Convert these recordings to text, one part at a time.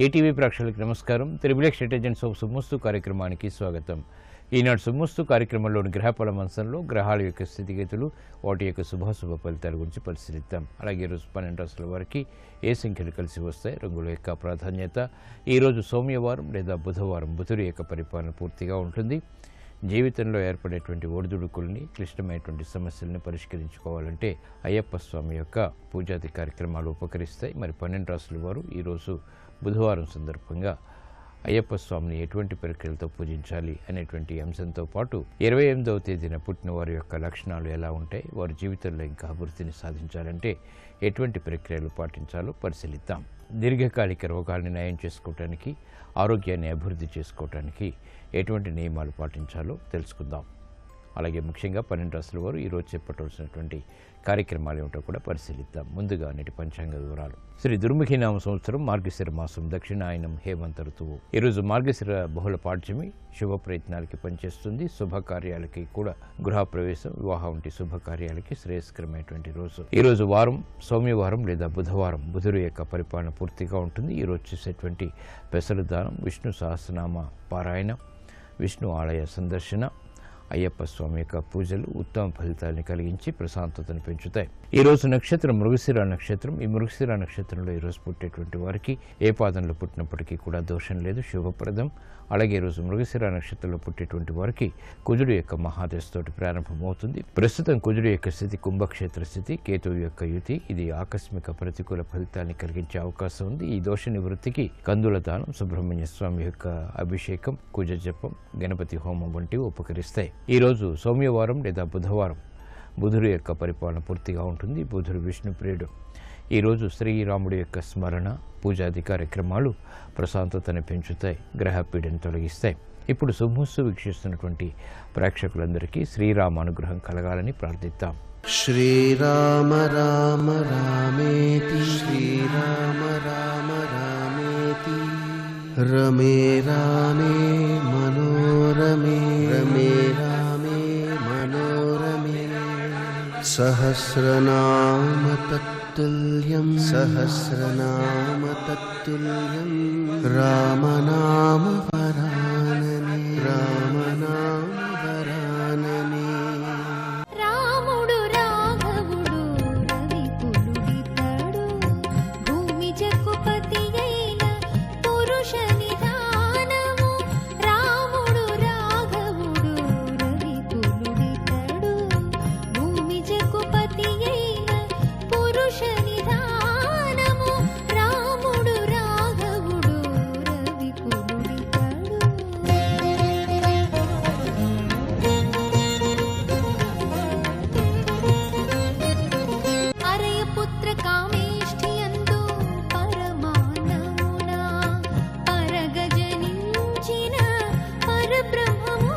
ATV ప్రేక్షకులకు నమస్కారం. Triple agents of సుమస్తు కార్యక్రమానికి స్వాగతం. ఈనాడు సుమస్తు కార్యక్రమంలోని గ్రహఫల మంచంలో గ్రహాల యొక్క స్థితిగతులు, వాటి యొక్క శుభాశుభ ఫలితాల గురించి పరిశీలిద్దాం. అలాగే ఈరోజు 12 రాశుల వారికి ఏ సంఖ్యలు కలిసి వస్తాయి, రంగుల యొక్క ప్రాధాన్యత, ఈరోజు సోమవారం లేదా బుధవారం బుధుడి యొక్క పరిపాలన పూర్తిగా ఉంటుంది. జీవితంలో ఏర్పడేటువంటి ఒడిదుడుకుల్ని, క్లిష్టమైనటువంటి సమస్యలను పరిష్కరించుకోవాలంటే అయ్యప్ప స్వామి యొక్క పూజాది కార్యక్రమాలు ఉపకరిస్తాయి. మరి 12 రాశుల వారు ఈరోజు బుధవారం సందర్భంగా అయ్యప్ప స్వామిని ఎటువంటి ప్రక్రియలతో పూజించాలి అనేటువంటి అంశంతో పాటు 28వ తేదీన పుట్టిన వారి యొక్క లక్షణాలు ఎలా ఉంటాయి, వారి జీవితంలో ఇంకా అభివృద్ధిని సాధించాలంటే ఎటువంటి ప్రక్రియలు పాటించాలో పరిశీలిద్దాం. దీర్ఘకాలిక రోగాల్ని నయం చేసుకోవటానికి, ఆరోగ్యాన్ని అభివృద్ధి చేసుకోవటానికి ఎటువంటి నియమాలు పాటించాలో తెలుసుకుందాం. అలాగే ముఖ్యంగా 12 రాశుల వారు ఈరోజు చేపట్టవలసినటువంటి కార్యక్రమాలు ఏమిటో కూడా పరిశీలిద్దాం. ముందుగా నేటి పంచాంగ వివరాలు. శ్రీ దుర్ముఖినామ సంవత్సరం మార్గశిర మాసం, దక్షిణాయనం, హేమంత ఋతువు. ఈరోజు మార్గశిర బహుళ పాడ్యమి శుభ ప్రయత్నాలకి పనిచేస్తుంది. శుభకార్యాలకి కూడా, గృహప్రవేశం, వివాహం వంటి శుభకార్యాలకి శ్రేయస్కరమైనటువంటి రోజు. ఈరోజు వారం సోమవారం లేదా బుధవారం బుధుడు యొక్క పరిపాలన పూర్తిగా ఉంటుంది. ఈరోజు చేసేటువంటి పెసలు దానం, విష్ణు సహస్రనామ పారాయణ, విష్ణు ఆలయ సందర్శన, అయ్యప్ప స్వామి యొక్క పూజలు ఉత్తమ ఫలితాలను కలిగించి ప్రశాంతతను పెంచుతాయి. ఈరోజు నక్షత్రం మృగశిర నక్షత్రం. ఈ మృగశిర నక్షత్రంలో ఈరోజు పుట్టేటువంటి వారికి ఏ పాదంలో పుట్టినప్పటికీ కూడా దోషం లేదు, శుభప్రదం. అలాగే ఈరోజు మృగశిర నక్షత్రంలో పుట్టేటువంటి వారికి కుజుడు యొక్క మహాదశతోటి ప్రారంభమవుతుంది. ప్రస్తుతం కుజుడు యొక్క స్థితి కుంభక్షేత్ర స్థితి, కేతువు యొక్క యుతి. ఇది ఆకస్మిక ప్రతికూల ఫలితాన్ని కలిగించే అవకాశం ఉంది. ఈ దోష నివృత్తికి కందుల దానం, సుబ్రహ్మణ్య స్వామి యొక్క అభిషేకం, కుజ జపం, గణపతి హోమం వంటివి ఉపకరిస్తాయి. ఈరోజు సోమవారం లేదా బుధవారం బుధుడు యొక్క పరిపాలన పూర్తిగా ఉంటుంది. బుధుడు విష్ణుప్రియుడు. ఈరోజు శ్రీరాముడి యొక్క స్మరణ, పూజాది కార్యక్రమాలు ప్రశాంతతను పెంచుతాయి, గ్రహపీడను తొలగిస్తాయి. ఇప్పుడు శుభమస్తు వీక్షిస్తున్నటువంటి ప్రేక్షకులందరికీ శ్రీరామ అనుగ్రహం కలగాలని ప్రార్థిద్దాం. శ్రీరామ రామ రామేతి శ్రీరామ రామ రామేతి రమే రామే మనోరమే రమే రామే మనోరమే సహస్రనామ తత్తుల్యం సహస్రనామ తత్తుల్యం రామనామ వరాననే రామనామ వరాననే. రాముడు రాఘవుడు రవి పులుడితడు భూమి జక్కుపతి అయిన పురుష నిధానము. రాముడు రాఘవుడు రవి పులుడితడు భూమి జక్కుపతి అయిన పురుష నిధానము. రాముడు రాఘవుడు రవి పులుడితడు. అరయపుత్ర కామేష్ఠియందు పరమాన్నమున పరగజనించిన పరబ్రహ్మము.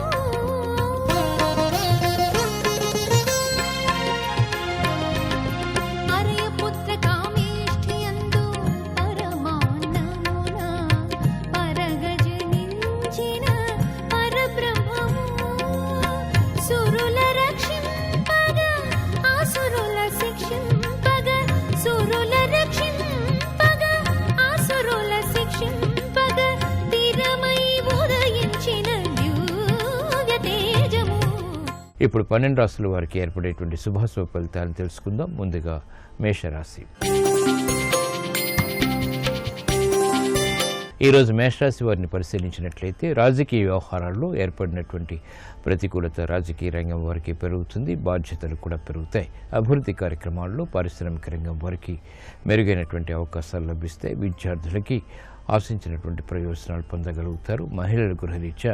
అరయపుత్ర కామేష్ఠియందు పరమాన్నమున పరగజనించిన పరబ్రహ్మము. సురుల రక్షింపగా ఆసురుల శిక్షింపగా, సురుల రక్షింపగా ఆసురుల శిక్షింపగా, స్థిరమై ఉదయించిన దివ్య తేజము. ఇప్పుడు 12 రాశుల వారికి ఏర్పడేటువంటి శుభాశుభ ఫలితాలను తెలుసుకుందాం. ముందుగా మేషరాశి. ఈరోజు మేషరాశి వారిని పరిశీలించినట్లయితే రాజకీయ వ్యవహారాల్లో ఏర్పడినటువంటి ప్రతికూలత రాజకీయ రంగం వారికి పెరుగుతుంది, బాధ్యతలు కూడా పెరుగుతాయి. అభివృద్ధి కార్యక్రమాల్లో పారిశ్రామిక రంగం వారికి మెరుగైనటువంటి అవకాశాలు లభిస్తాయి. విద్యార్థులకి ఆశించినటువంటి ప్రయోజనాలు పొందగలుగుతారు. మహిళల గృహరీత్యా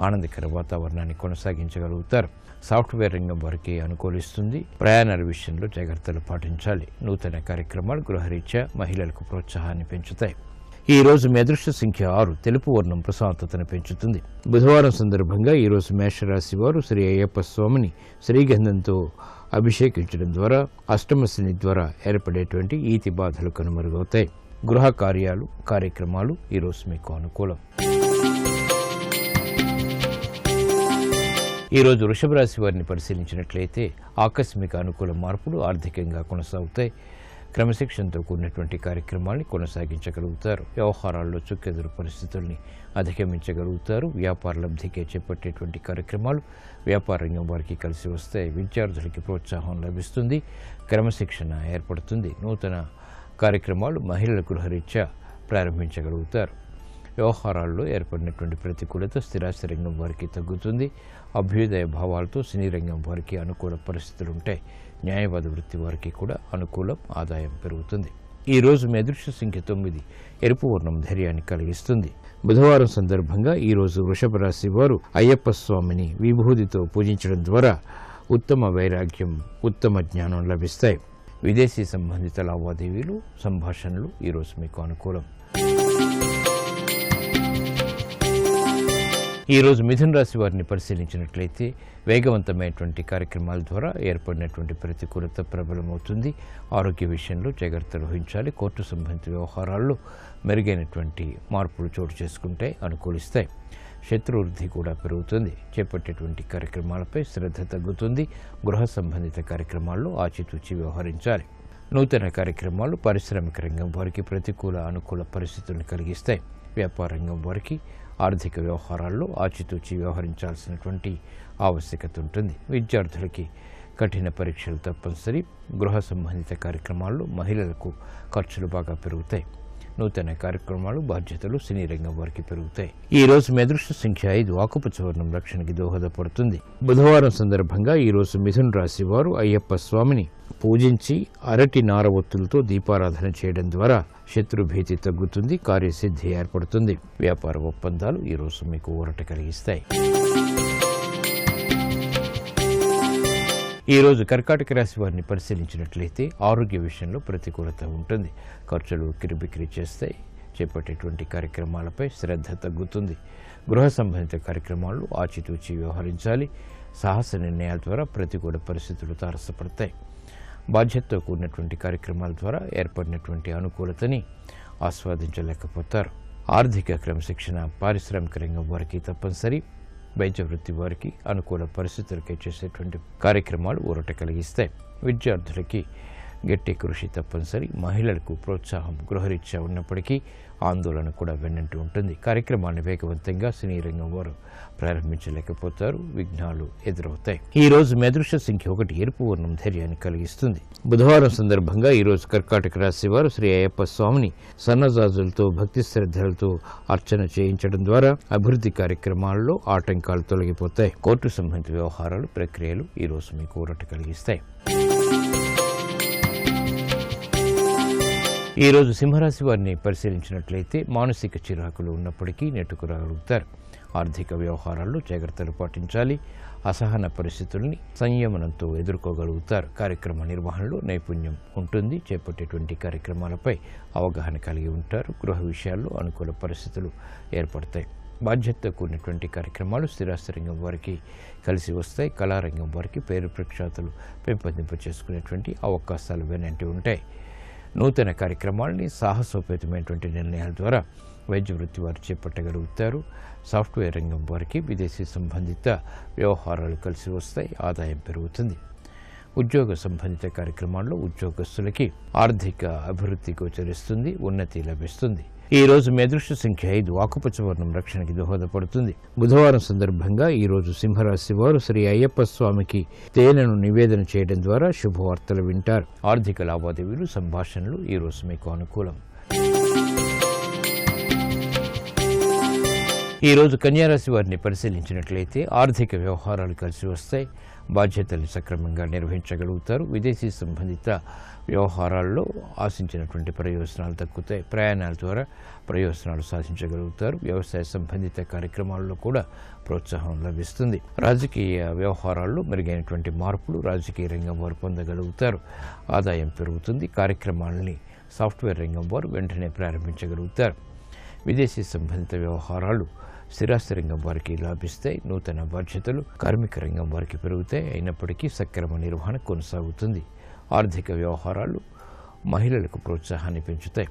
ఆనందకర వాతావరణాన్ని కొనసాగించగలుగుతారు. సాఫ్ట్వేర్ రంగం వారికి అనుకూలిస్తుంది. ప్రయాణాల విషయంలో జాగ్రత్తలు పాటించాలి. నూతన కార్యక్రమాలు గృహరీత్యా మహిళలకు ప్రోత్సాహాన్ని పెంచుతాయి. ఈ రోజు మీ అదృష్ట సంఖ్య 6. తెలుపు వర్ణం ప్రశాంతతను పెంచుతుంది. బుధవారం సందర్భంగా ఈరోజు మేషరాశి వారు శ్రీ అయ్యప్ప స్వామిని శ్రీగంధంతో అభిషేకించడం ద్వారా అష్టమ శని ద్వారా ఏర్పడేటువంటి ఈతి బాధలు కనుమరుగవుతాయి. గృహ కార్యాలు, కార్యక్రమాలు ఈరోజు మీకు అనుకూలం. ఈరోజు వృషభ రాశి వారిని పరిశీలించినట్లయితే ఆకస్మిక అనుకూల మార్పులు ఆర్థికంగా కొనసాగుతాయి. క్రమశిక్షణతో కూడినటువంటి కార్యక్రమాల్ని కొనసాగించగలుగుతారు. వ్యవహారాల్లో చుక్కెదురు పరిస్థితుల్ని అధిగమించగలుగుతారు. వ్యాపార లబ్ధికే చేపట్టేటువంటి కార్యక్రమాలు వ్యాపార రంగం వారికి కలిసి వస్తాయి. విద్యార్థులకి ప్రోత్సాహం లభిస్తుంది. క్రమశిక్షణ ఏర్పడుతుంది. నూతన కార్యక్రమాలు మహిళల గృహరీత్యా ప్రారంభించగలుగుతారు. వ్యవహారాల్లో ఏర్పడినటువంటి ప్రతికూలత స్థిరాస్తి రంగం వారికి తగ్గుతుంది. అభ్యుదయ భావాలతో సినీ రంగం వారికి అనుకూల పరిస్థితులు ఉంటాయి. న్యాయవాద వృత్తి వారికి కూడా అనుకూలం. ఆదాయం పెరుగుతుంది. ఈ రోజు మీ అదృష్ట సంఖ్య 9. ఎరుపు వర్ణం ధైర్యాన్ని కలిగిస్తుంది. బుధవారం సందర్భంగా ఈ రోజు వృషభ రాశి వారు అయ్యప్ప స్వామిని విభూతితో పూజించడం ద్వారా ఉత్తమ వైరాగ్యం, ఉత్తమ జ్ఞానం లభిస్తాయి. విదేశీ సంబంధిత లావాదేవీలు, సంభాషణలు ఈరోజు మీకు అనుకూలం. ఈరోజు మిథున రాశి వారిని పరిశీలించినట్లయితే వేగవంతమైనటువంటి కార్యక్రమాల ద్వారా ఏర్పడినటువంటి ప్రతికూలత ప్రబలమవుతుంది. ఆరోగ్య విషయంలో జాగ్రత్తలు వహించాలి. కోర్టు సంబంధిత వ్యవహారాల్లో మెరుగైనటువంటి మార్పులు చోటు చేసుకుంటే అనుకూలిస్తాయి. శత్రువృద్ధి కూడా పెరుగుతుంది. చేపట్టేటువంటి కార్యక్రమాలపై శ్రద్ధ తగ్గుతుంది. గృహ సంబంధిత కార్యక్రమాల్లో ఆచితూచి వ్యవహరించాలి. నూతన కార్యక్రమాలు పారిశ్రామిక రంగం వారికి ప్రతికూల అనుకూల పరిస్థితులను కలిగిస్తాయి. వ్యాపార రంగం వారికి ఆర్థిక వ్యవహారాల్లో ఆచితూచి వ్యవహరించాల్సినటువంటి ఆవశ్యకత ఉంటుంది. విద్యార్థులకి కఠిన పరీక్షలు తప్పనిసరి. గృహ సంబంధిత కార్యక్రమాల్లో మహిళలకు ఖర్చులు బాగా పెరుగుతాయి. నూతన కార్యక్రమాలు, బాధ్యతలు సినీ రంగం వారికి పెరుగుతాయి. ఈ రోజు మీ అదృష్ట సంఖ్య 5. ఆకుపచ్చ వర్ణం రక్షణకి దోహదపడుతుంది. బుధవారం సందర్భంగా ఈ రోజు మిథున రాశి వారు అయ్యప్ప స్వామిని పూజించి అరటి నార ఒత్తులతో దీపారాధన చేయడం ద్వారా శత్రుభీతి తగ్గుతుంది. కార్యసిద్ధి ఏర్పడుతుంది. వ్యాపార ఒప్పందాలు ఈరోజు మీకు ఊరట కలిగిస్తాయి. ఈరోజు కర్కాటక రాశి వారిని పరిశీలించినట్లయితే ఆరోగ్య విషయంలో ప్రతికూలత ఉంటుంది. ఖర్చులు కిరిబిక్కిరి చేస్తాయి. చేపట్టేటువంటి కార్యక్రమాలపై శ్రద్ధ తగ్గుతుంది. గృహ సంబంధిత కార్యక్రమాలు ఆచితూచి వ్యవహరించాలి. సాహస నిర్ణయాల ద్వారా ప్రతికూల పరిస్థితులు తారసపడతాయి. బాధ్యతతో కూడినటువంటి కార్యక్రమాల ద్వారా ఏర్పడినటువంటి అనుకూలతని ఆస్వాదించలేకపోతారు. ఆర్థిక క్రమశిక్షణ పారిశ్రామిక రంగం వారికి తప్పనిసరి. వైద్య వృత్తి వారికి అనుకూల పరిస్థితులకే చేసేటువంటి కార్యక్రమాలు ఊరట కలిగిస్తాయి. విద్యార్థులకి గట్టి కృషి తప్పనిసరి. మహిళలకు ప్రోత్సాహం గృహరీత్యా ఉన్నప్పటికీ ఆందోళన కూడా వెన్నంటూ ఉంటుంది. కార్యక్రమాన్ని వేగవంతంగా సినీ రంగం వారు ప్రారంభించలేకపోతారు. విఘ్నాలు ఎదురవుతాయి. ఈ రోజు మీ అదృష్ట సంఖ్య 1. ఎరుపు వర్ణం ధైర్యాన్ని కలిగిస్తుంది. బుధవారం సందర్భంగా ఈ రోజు కర్కాటక రాశి వారు శ్రీ అయ్యప్ప స్వామిని సన్నజాజులతో భక్తి శ్రద్ధలతో అర్చన చేయించడం ద్వారా అభివృద్ధి కార్యక్రమాల్లో ఆటంకాలు తొలగిపోతాయి. కోర్టు సంబంధిత వ్యవహారాలు, ప్రక్రియలు ఈ రోజు మీకు ఊరట కలిగిస్తాయి. ఈ రోజు సింహరాశి వారిని పరిశీలించినట్లయితే మానసిక చిరాకులు ఉన్నప్పటికీ నెట్టుకురాగలుగుతారు. ఆర్థిక వ్యవహారాల్లో జాగ్రత్తలు పాటించాలి. అసహన పరిస్థితుల్ని సంయమనంతో ఎదుర్కోగలుగుతారు. కార్యక్రమ నిర్వహణలో నైపుణ్యం ఉంటుంది. చేపట్టేటువంటి కార్యక్రమాలపై అవగాహన కలిగి ఉంటారు. గృహ విషయాల్లో అనుకూల పరిస్థితులు ఏర్పడతాయి. బాధ్యతతో కూడినటువంటి కార్యక్రమాలు స్థిరాస్తి రంగం వారికి కలిసి వస్తాయి. కళారంగం వారికి పేరు ప్రఖ్యాతులు పెంపొందింప చేసుకునేటువంటి అవకాశాలు వెనంటి ఉంటాయి. నూతన కార్యక్రమాలని సాహసోపేతమైనటువంటి నిర్ణయాల ద్వారా వైద్య వృత్తి వారు చేపట్టగలుగుతారు. సాఫ్ట్వేర్ రంగం వారికి విదేశీ సంబంధిత వ్యవహారాలు కలిసి వస్తాయి. ఆదాయం పెరుగుతుంది. ఉద్యోగ సంబంధిత కార్యక్రమాల్లో ఉద్యోగస్తులకి ఆర్థిక అభివృద్ధి గోచరిస్తుంది. ఉన్నతి లభిస్తుంది. ఈ రోజు మీ అదృష్ట సంఖ్య 5. ఆకుపచ్చ వర్ణం రక్షణకి దోహదపడుతుంది. బుధవారం సందర్భంగా ఈ రోజు సింహరాశి వారు శ్రీ అయ్యప్ప స్వామికి తేనెను నివేదన చేయడం ద్వారా శుభవార్తలు వింటారు. ఆర్థిక లావాదేవీలు, సంభాషణలు ఈ రోజు మీకు అనుకూలం. ఈ రోజు కన్యారాశి వారిని పరిశీలించినట్లయితే ఆర్థిక వ్యవహారాలు కలిసి వస్తాయి. బాధ్యతలు సక్రమంగా నిర్వహించగలుగుతారు. విదేశీ సంబంధిత వ్యవహారాల్లో ఆశించినటువంటి ప్రయోజనాలు దక్కుతాయి. ప్రయాణాల ద్వారా ప్రయోజనాలు సాధించగలుగుతారు. వ్యవసాయ సంబంధిత కార్యక్రమాల్లో కూడా ప్రోత్సాహం లభిస్తుంది. రాజకీయ వ్యవహారాల్లో మెరుగైనటువంటి మార్పులు రాజకీయ రంగం వారు పొందగలుగుతారు. ఆదాయం పెరుగుతుంది. కార్యక్రమాలని సాఫ్ట్వేర్ రంగం వారు వెంటనే ప్రారంభించగలుగుతారు. విదేశీ సంబంధిత వ్యవహారాలు స్థిరాస్తి రంగం వారికి లాభిస్తాయి. నూతన బాధ్యతలు కార్మిక రంగం వారికి పెరుగుతాయి. అయినప్పటికీ సక్రమ నిర్వహణ కొనసాగుతుంది. ఆర్థిక వ్యవహారాలు మహిళలకు ప్రోత్సాహాన్ని పెంచుతాయి.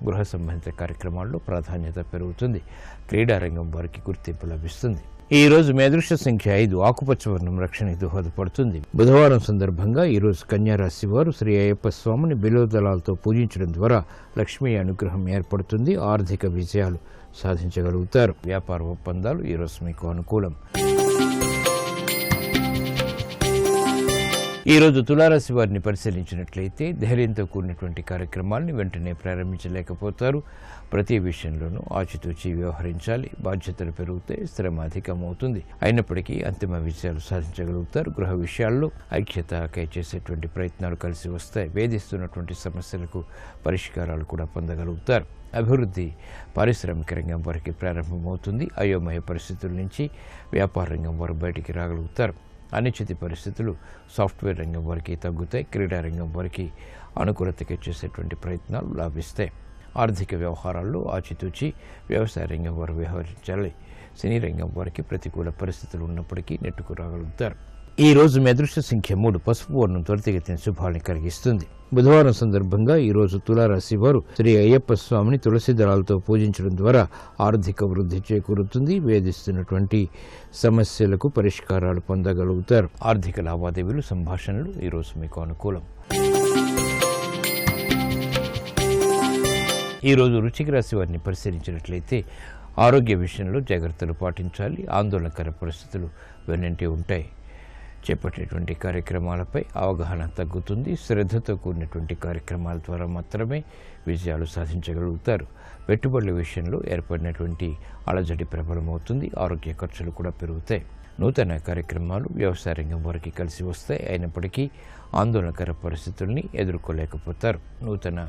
గృహ సంబంధిత కార్యక్రమాల్లో ప్రాధాన్యత పెరుగుతుంది. క్రీడా రంగం వారికి గుర్తింపు లభిస్తుంది. ఈ రోజు మీ అదృష్ట సంఖ్య 5 ఆకుపచ్చ వర్ణం రక్షణకి దోహదపడుతుంది. బుధవారం సందర్భంగా ఈ రోజు కన్యా రాశి వారు శ్రీ అయ్యప్ప స్వామిని బిల్వదళాలతో పూజించడం ద్వారా లక్ష్మీ అనుగ్రహం ఏర్పడుతుంది. ఆర్థిక విజయాలు సాధించగలుగుతారు. వ్యాపార ఒప్పందాలు ఈ రోజు మీకు అనుకూలం. ఈ రోజు తులారాశి వారిని పరిశీలించినట్లయితే ధైర్యంతో కూడినటువంటి కార్యక్రమాలను వెంటనే ప్రారంభించలేకపోతారు. ప్రతి విషయంలోనూ ఆచితూచి వ్యవహరించాలి. బాధ్యతలు పెరిగితే శ్రమ అధికమవుతుంది. అయినప్పటికీ అంతిమ విజయాలు సాధించగలుగుతారు. గృహ విషయాల్లో ఐక్యతకై చేసేటువంటి ప్రయత్నాలు కలిసి వస్తాయి. వేధిస్తున్నటువంటి సమస్యలకు పరిష్కారాలు కూడా పొందగలుగుతారు. అభివృద్ధి పారిశ్రామిక రంగం వారికి ప్రారంభమవుతుంది. అయోమయ పరిస్థితుల నుంచి వ్యాపార రంగం వారు బయటికి రాగలుగుతారు. అనిశ్చిత పరిస్థితులు సాఫ్ట్వేర్ రంగం వారికి తగ్గుతాయి. క్రీడా రంగం వారికి అనుకూలతకి చేసేటువంటి ప్రయత్నాలు లాభిస్తాయి. ఆర్థిక వ్యవహారాల్లో ఆచితూచి వ్యవసాయ రంగం వారు వ్యవహరించాలి. సినీ రంగం వారికి ప్రతికూల పరిస్థితులు ఉన్నప్పటికీ నెట్టుకు రాగలుగుతారు. ఈ రోజు మీ అదృష్ట సంఖ్య 3 పసుపు వర్ణం త్వరితగతిన శుభాలను కలిగిస్తుంది. బుధవారం సందర్భంగా ఈ రోజు తులారాశి వారు శ్రీ అయ్యప్ప స్వామిని తులసి దళాలతో పూజించడం ద్వారా ఆర్థిక వృద్ధి చేకూరుతుంది. వేధిస్తున్నటువంటి సమస్యలకు పరిష్కారాలు పొందగలుగుతారు. ఆర్థిక లావాదేవీలు సంభాషణలు ఈ రోజు మీకు అనుకూలం. ఈ రోజు వృశ్చిక రాశి వారిని పరిశీలించినట్లయితే ఆరోగ్య విషయంలో జాగ్రత్తలు పాటించాలి. ఆందోళనకర పరిస్థితులు వెన్నంటి ఉంటాయి. చేపట్టేటువంటి కార్యక్రమాలపై అవగాహన తగ్గుతుంది. శ్రద్ధతో కూడినటువంటి కార్యక్రమాల ద్వారా మాత్రమే విజయాలు సాధించగలుగుతారు. పెట్టుబడుల విషయంలో ఏర్పడినటువంటి అలజడి ప్రబలమవుతుంది. ఆరోగ్య ఖర్చులు కూడా పెరుగుతాయి. నూతన కార్యక్రమాలు వ్యవసాయ రంగం వారికి కలిసి వస్తాయి. అయినప్పటికీ ఆందోళనకర పరిస్థితుల్ని ఎదుర్కోలేకపోతారు. నూతన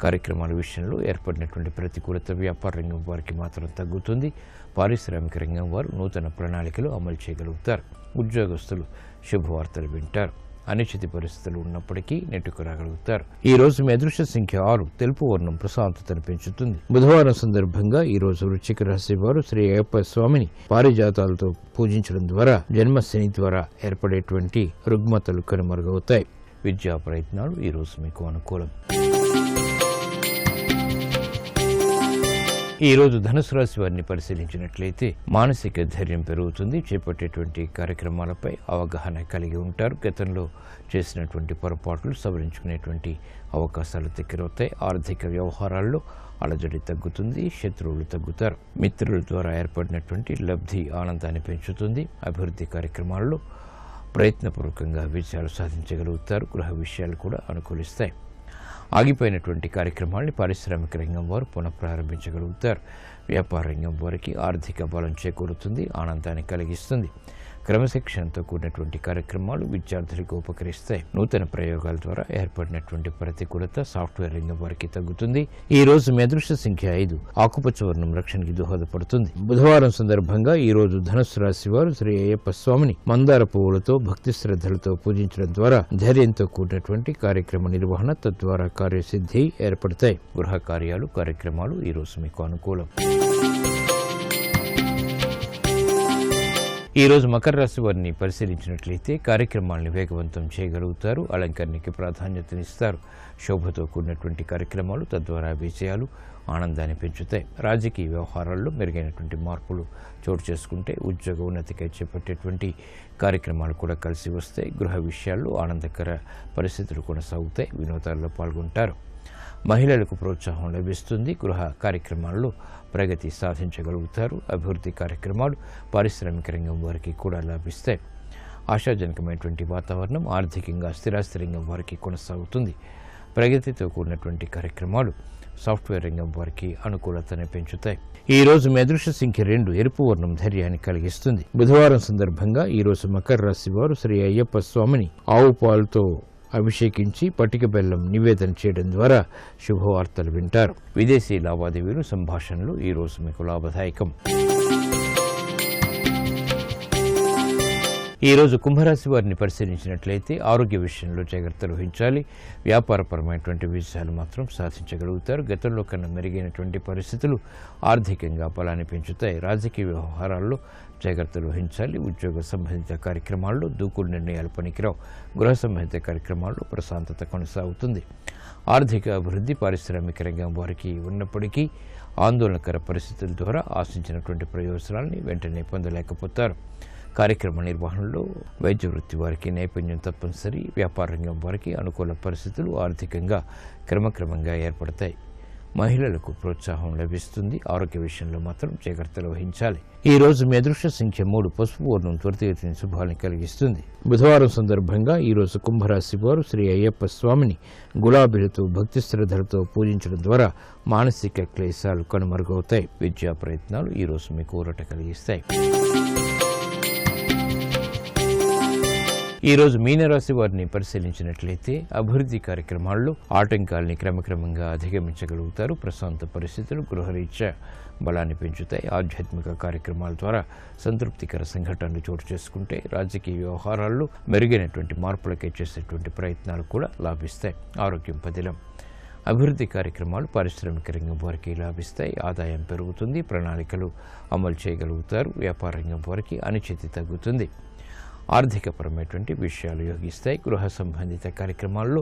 కార్యక్రమాల విషయంలో ఏర్పడినటువంటి ప్రతికూలత వ్యాపార రంగం వారికి మాత్రం తగ్గుతుంది. పారిశ్రామిక రంగం వారు నూతన ప్రణాళికలు అమలు చేయగలుగుతారు. ఉద్యోగస్తులు శుభవార్తలు వింటారు. అనిశ్చిత పరిస్థితులు ఉన్నప్పటికీ నెట్టుకు రాగలుగుతారు. ఈ రోజు మీ అదృష్ట సంఖ్య 6 తెలుపు వర్ణం ప్రశాంతతను పెంచుతుంది. బుధవారం సందర్భంగా ఈ రోజు వృశ్చిక రాశి వారు శ్రీ అయ్యప్ప స్వామిని పారిజాతాలతో పూజించడం ద్వారా జన్మశని ద్వారా ఏర్పడేటువంటి రుగ్మతలు కనుమరుగవుతాయి. విద్యా ప్రయత్నాలు ఈ రోజు మీకు అనుకూలం. ఈ రోజు ధనుసు రాశి వారిని పరిశీలించినట్లయితే మానసిక ధైర్యం పెరుగుతుంది. చేపట్టేటువంటి కార్యక్రమాలపై అవగాహన కలిగి ఉంటారు. గతంలో చేసినటువంటి పొరపాట్లు సవరించుకునేటువంటి అవకాశాలు దగ్గరవుతాయి. ఆర్థిక వ్యవహారాల్లో అలజడి తగ్గుతుంది. శత్రువులు తగ్గుతారు. మిత్రుల ద్వారా ఏర్పడినటువంటి లబ్ధి ఆనందాన్ని పెంచుతుంది. అభివృద్ధి కార్యక్రమాల్లో ప్రయత్నపూర్వకంగా విజయాలు సాధించగలుగుతారు. గృహ విషయాలు కూడా అనుకూలిస్తాయి. ఆగిపోయినటువంటి కార్యక్రమాల్ని పారిశ్రామిక రంగం వారు పునఃప్రారంభించగలుగుతారు. వ్యాపార రంగం వారికి ఆర్థిక బలం చేకూరుతుంది. ఆనందాన్ని కలిగిస్తుంది. క్రమశిక్షణతో కూడినటువంటి కార్యక్రమాలు విద్యార్థులకు ఉపకరిస్తాయి. నూతన ప్రయోగాల ద్వారా ఏర్పడినటువంటి ప్రతికూలత సాఫ్ట్వేర్ రంగం వారికి తగ్గుతుంది. ఈ రోజు మీ అదృష్ట సంఖ్య 5 ఆకుపచ్చ వర్ణం రక్షణకి దోహదపడుతుంది. బుధవారం సందర్భంగా ఈ రోజు ధనుస్సు రాశి వారు శ్రీ అయ్యప్ప స్వామిని మందార పువ్వులతో భక్తి శ్రద్ధలతో పూజించడం ద్వారా ధైర్యంతో కూడినటువంటి కార్యక్రమ నిర్వహణ తద్వారా కార్యసిద్ధి ఏర్పడతాయి. గృహ కార్యాలు కార్యక్రమాలు ఈ రోజు మీకు అనుకూలం. ఈ రోజు మకర రాశి వారిని పరిశీలించినట్లయితే కార్యక్రమాలను వేగవంతం చేయగలుగుతారు. అలంకరణకి ప్రాధాన్యతనిస్తారు. శోభతో కూడినటువంటి కార్యక్రమాలు తద్వారా విజయాలు ఆనందాన్ని పెంచుతాయి. రాజకీయ వ్యవహారాల్లో మెరుగైనటువంటి మార్పులు చోటు చేసుకుంటే ఉద్యోగ ఉన్నతికై చేపట్టేటువంటి కార్యక్రమాలు కూడా కలిసి వస్తాయి. గృహ విషయాల్లో ఆనందకర పరిస్థితులు కొనసాగుతాయి. వినోదాల్లో పాల్గొంటారు. మహిళలకు ప్రోత్సాహం లభిస్తుంది. గృహ కార్యక్రమాల్లో ప్రగతి సాధించగలుగుతారు. అభివృద్ధి కార్యక్రమాలు పారిశ్రామిక రంగం వారికి కూడా లభిస్తాయి. ఆశాజనకమైనటువంటి వాతావరణం ఆర్థికంగా స్థిరాస్తి రంగం వారికి కొనసాగుతుంది. ప్రగతితో కూడినటువంటి కార్యక్రమాలు సాఫ్ట్వేర్ రంగం వారికి అనుకూలతను పెంచుతాయి. ఈ రోజు మీ అదృష్ట సంఖ్య 2 ఎరుపు వర్ణం ధైర్యాన్ని కలిగిస్తుంది. బుధవారం సందర్భంగా ఈ రోజు మకర రాశి వారు శ్రీ అయ్యప్ప స్వామిని ఆవు పాలతో అభిషేకించి పటిక బెల్లం నివేదన చేయడం ద్వారా శుభవార్తలు వింటారు. విదేశీ లావాదేవీలు సంభాషణలు ఈ రోజు మీకు లాభదాయకం. ఈ రోజు కుంభరాశి వారిని పరిశీలించినట్లయితే ఆరోగ్య విషయంలో జాగ్రత్తలు వహించాలి. వ్యాపారపరమైనటువంటి విజయాలు మాత్రం సాధించగలుగుతారు. గతంలో కన్నా మెరుగైనటువంటి పరిస్థితులు ఆర్థికంగా బలాన్ని పెంచుతాయి. రాజకీయ వ్యవహారాల్లో జాగ్రత్తలు వహించాలి. ఉద్యోగ సంబంధిత కార్యక్రమాల్లో దూకుడు నిర్ణయాలు పనికిరావు. గృహ సంబంధిత కార్యక్రమాల్లో ప్రశాంతత కొనసాగుతుంది. ఆర్థిక అభివృద్ధి పారిశ్రామిక రంగం వారికి ఉన్నప్పటికీ ఆందోళనకర పరిస్థితుల ద్వారా ఆశించినటువంటి ప్రయోజనాలని వెంటనే పొందలేకపోతారు. కార్యక్రమ నిర్వహణలో వైద్య వృత్తి వారికి నైపుణ్యం తప్పనిసరి. వ్యాపార రంగం వారికి అనుకూల పరిస్థితులు ఆర్థికంగా క్రమక్రమంగా ఏర్పడతాయి. మహిళలకు ప్రోత్సాహం లభిస్తుంది. ఆరోగ్య విషయంలో మాత్రం జాగ్రత్తలు వహించాలి. ఈ రోజు మీ అదృష్ట సంఖ్య 3. పసుపు వర్ణం త్వరితగతిన శుభాలను కలిగిస్తుంది. బుధవారం సందర్భంగా ఈ రోజు కుంభరాశి వారు శ్రీ అయ్యప్ప స్వామిని గులాబీలతో భక్తి శ్రద్ధలతో పూజించడం ద్వారా మానసిక క్లేశాలు కనుమరుగవుతాయి. విద్యా ప్రయత్నాలు ఈ రోజు మీకు ఊరట కలిగిస్తాయి. ఈ రోజు మీనరాశి వారిని పరిశీలించినట్లయితే అభివృద్ధి కార్యక్రమాల్లో ఆటంకాల్ని క్రమక్రమంగా అధిగమించగలుగుతారు. ప్రశాంత పరిస్థితులు గృహరీత్యా బలాన్ని పెంచుతాయి. ఆధ్యాత్మిక కార్యక్రమాల ద్వారా సంతృప్తికర సంఘటనలు చోటు చేసుకుంటే రాజకీయ వ్యవహారాల్లో మెరుగైనటువంటి మార్పులకే చేసేటువంటి ప్రయత్నాలు కూడా లాభిస్తాయి. ఆరోగ్యం పదిలం. అభివృద్ధి కార్యక్రమాలు పారిశ్రామిక రంగం వారికి లాభిస్తాయి. ఆదాయం పెరుగుతుంది. ప్రణాళికలు అమలు చేయగలుగుతారు. వ్యాపార రంగం వారికి అనిశ్చితి తగ్గుతుంది. ఆర్థికపరమైనటువంటి విషయాలు యోగిస్తాయి. గృహ సంబంధిత కార్యక్రమాల్లో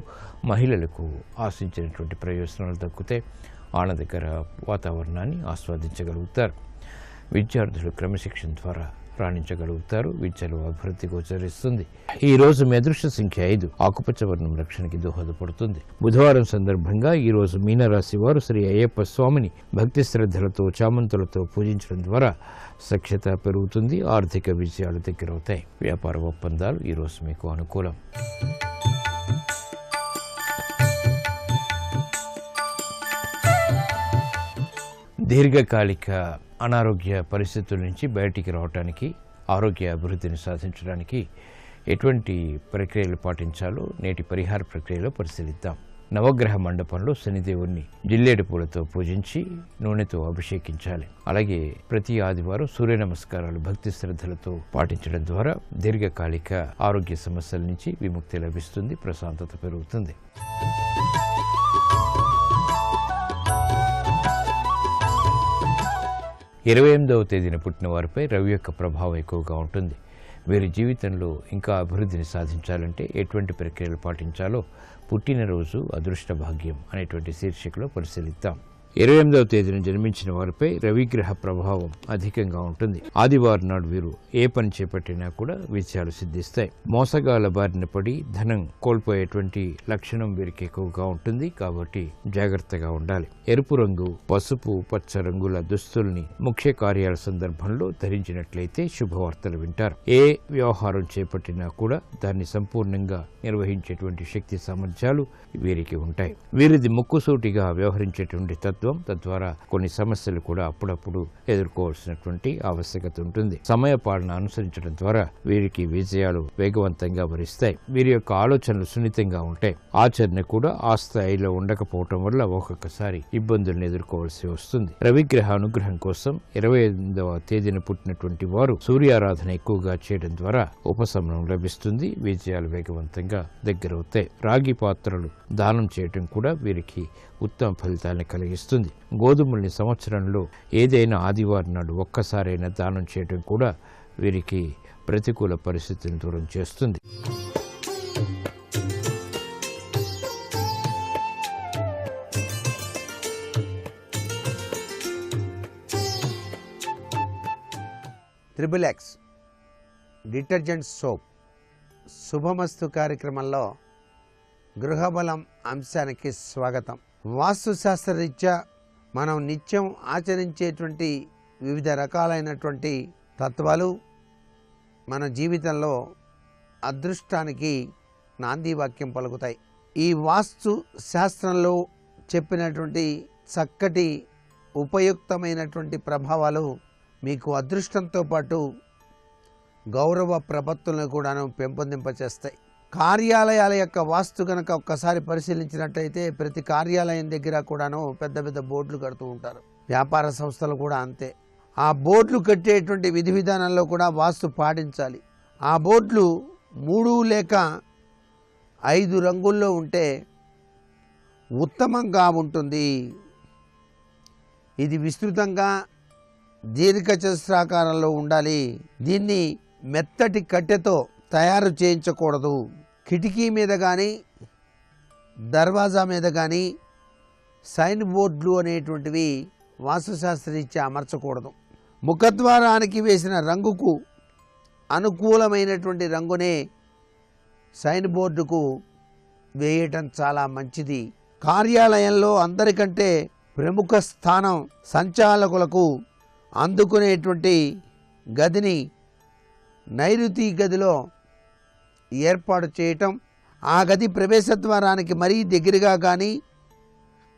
మహిళలకు ఆశించినటువంటి ప్రయోజనాలు దక్కుతాయి. ఆనందకర వాతావరణాన్ని ఆస్వాదించగలుగుతారు. విద్యార్థులు క్రమశిక్షణ ద్వారా రాణించగలుగుతారు. విద్యలో అభివృద్ధి గోచరిస్తుంది. ఈ రోజు మీ అదృష్ట సంఖ్య 5. ఆకుపచ్చ వర్ణం రక్షణకి దోహదపడుతుంది. బుధవారం సందర్భంగా ఈ రోజు మీనరాశి వారు శ్రీ అయ్యప్ప స్వామిని భక్తి శ్రద్ధలతో చామంతులతో పూజించడం ద్వారా సఖ్యత పెరుగుతుంది. ఆర్థిక విజయాలు దగ్గరవుతాయి. వ్యాపార ఒప్పందాలు ఈ రోజు మీకు అనుకూలం. దీర్ఘకాలిక అనారోగ్య పరిస్థితుల నుంచి బయటికి రావడానికి, ఆరోగ్య అభివృద్ధిని సాధించడానికి ఎటువంటి ప్రక్రియలు పాటించాలో నేటి పరిహార ప్రక్రియలో పరిశీలిద్దాం. నవగ్రహ మండపంలో శనిదేవుణ్ణి జిల్లేడు పూలతో పూజించి నూనెతో అభిషేకించాలి. అలాగే ప్రతి ఆదివారం సూర్య నమస్కారాలు భక్తి శ్రద్ధలతో పాటించడం ద్వారా దీర్ఘకాలిక ఆరోగ్య సమస్యల నుంచి విముక్తి లభిస్తుంది. ప్రశాంతత పెరుగుతుంది. 28వ తేదీన పుట్టిన వారిపై రవి యొక్క ప్రభావం ఎక్కువగా ఉంటుంది. వీరి జీవితంలో ఇంకా అభివృద్ధిని సాధించాలంటే ఎటువంటి ప్రక్రియలు పాటించాలో పుట్టినరోజు అదృష్ట భాగ్యం అనేటువంటి శీర్షికలో పరిశీలిద్దాం. 28వ తేదీన జన్మించిన వారిపై రవిగ్రహ ప్రభావం అధికంగా ఉంటుంది. ఆదివారం నాడు వీరు ఏ పని చేపట్టినా కూడా విజయాలు సిద్ధిస్తాయి. మోసగాల బారిన పడి ధనం కోల్పోయేటువంటి లక్షణం వీరికి ఎక్కువగా ఉంటుంది. కాబట్టి జాగ్రత్తగా ఉండాలి. ఎరుపు రంగు, పసుపు, పచ్చ రంగుల దుస్తుల్ని ముఖ్య కార్యాల సందర్భంలో ధరించినట్లయితే శుభవార్తలు వింటారు. ఏ వ్యవహారం చేపట్టినా కూడా దాన్ని సంపూర్ణంగా నిర్వహించేటువంటి శక్తి సామర్థ్యాలు వీరికి ఉంటాయి. వీరిది ముక్కుసూటిగా వ్యవహరించేటువంటి తత్వం. తద్వారా కొన్ని సమస్యలు కూడా అప్పుడప్పుడు ఎదుర్కోవాల్సినటువంటి ఆవశ్యకత ఉంటుంది. సమయ పాలన అనుసరించడం ద్వారా వీరికి విజయాలు వేగవంతంగా వరిస్తాయి. వీరి యొక్క ఆలోచనలు సున్నితంగా ఉంటాయి. ఆచరణ కూడా ఆ స్థాయిలో ఉండకపోవటం వల్ల ఒక్కొక్కసారి ఇబ్బందులను ఎదుర్కోవాల్సి వస్తుంది. రవిగ్రహ అనుగ్రహం కోసం 28వ తేదీన పుట్టినటువంటి వారు సూర్యారాధన ఎక్కువగా చేయడం ద్వారా ఉపశమనం లభిస్తుంది. విజయాలు వేగవంతంగా దగ్గరవుతాయి. రాగి పాత్రలు దానం చేయటం కూడా వీరికి ఉత్తమ ఫలితాలను కలిగిస్తుంది. గోధుమల్ని సంవత్సరంలో ఏదైనా ఆదివారం నాడు ఒక్కసారైనా దానం చేయడం కూడా వీరికి ప్రతికూల పరిస్థితిని దూరం చేస్తుంది. XXX డిటర్జెంట్ సోప్ శుభమస్తు కార్యక్రమంలో గృహబలం అంశానికి స్వాగతం. వాస్తుశాస్త్రరీత్యా మనం నిత్యం ఆచరించేటువంటి వివిధ రకాలైనటువంటి తత్వాలు మన జీవితంలో అదృష్టానికి నాంది వాక్యం పలుకుతాయి. ఈ వాస్తు శాస్త్రంలో చెప్పినటువంటి చక్కటి ఉపయుక్తమైనటువంటి ప్రభావాలు మీకు అదృష్టంతో పాటు గౌరవ ప్రపత్తులను కూడాను పెంపొందింపచేస్తాయి. కార్యాలయాల యొక్క వాస్తు కనుక ఒక్కసారి పరిశీలించినట్టయితే ప్రతి కార్యాలయం దగ్గర కూడాను పెద్ద పెద్ద బోర్డులు కడుతూ ఉంటారు. వ్యాపార సంస్థలు కూడా అంతే. ఆ బోర్డులు కట్టేటువంటి విధి విధానంలో కూడా వాస్తు పాటించాలి. ఆ బోర్డులు 3 లేక 5 రంగుల్లో ఉంటే ఉత్తమంగా ఉంటుంది. ఇది విస్తృతంగా దీర్ఘచతురాకారంలో ఉండాలి. దీన్ని మెత్తటి కట్టెతో తయారు చేయించకూడదు. కిటికీ మీద కానీ దర్వాజా మీద కానీ సైన్ బోర్డులు అనేటువంటివి వాస్తుశాస్త్రరీత్యా అమర్చకూడదు. ముఖద్వారానికి వేసిన రంగుకు అనుకూలమైనటువంటి రంగునే సైన్ బోర్డుకు వేయటం చాలా మంచిది. కార్యాలయంలో అందరికంటే ప్రముఖ స్థానం సంచాలకులకు అందుకునేటువంటి గదిని నైరుతి గదిలో ఏర్పాటు చేయటం, ఆ గది ప్రవేశ ద్వారానికి మరీ దగ్గరగా కానీ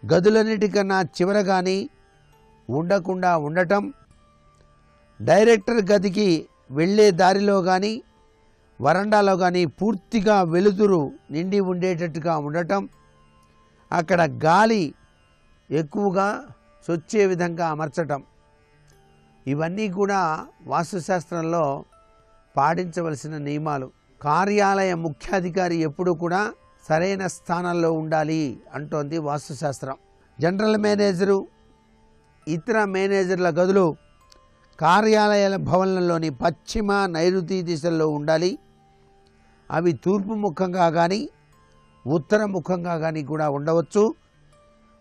గదులన్నిటికన్నా చివర కానీ ఉండకుండా ఉండటం, డైరెక్టర్ గదికి వెళ్ళే దారిలో కానీ వరండాలో కానీ పూర్తిగా వెలుతురు నిండి ఉండేటట్టుగా ఉండటం, అక్కడ గాలి ఎక్కువగా చొచ్చే విధంగా అమర్చటం, ఇవన్నీ కూడా వాస్తుశాస్త్రంలో పాటించవలసిన నియమాలు. కార్యాలయ ముఖ్యాధికారి ఎప్పుడూ కూడా సరైన స్థానంలో ఉండాలి అంటోంది వాస్తుశాస్త్రం. జనరల్ మేనేజరు, ఇతర మేనేజర్ల గదులు కార్యాలయాల భవనంలోని పశ్చిమ నైరుతి దిశల్లో ఉండాలి. అవి తూర్పు ముఖంగా కానీ ఉత్తర ముఖంగా కానీ కూడా ఉండవచ్చు.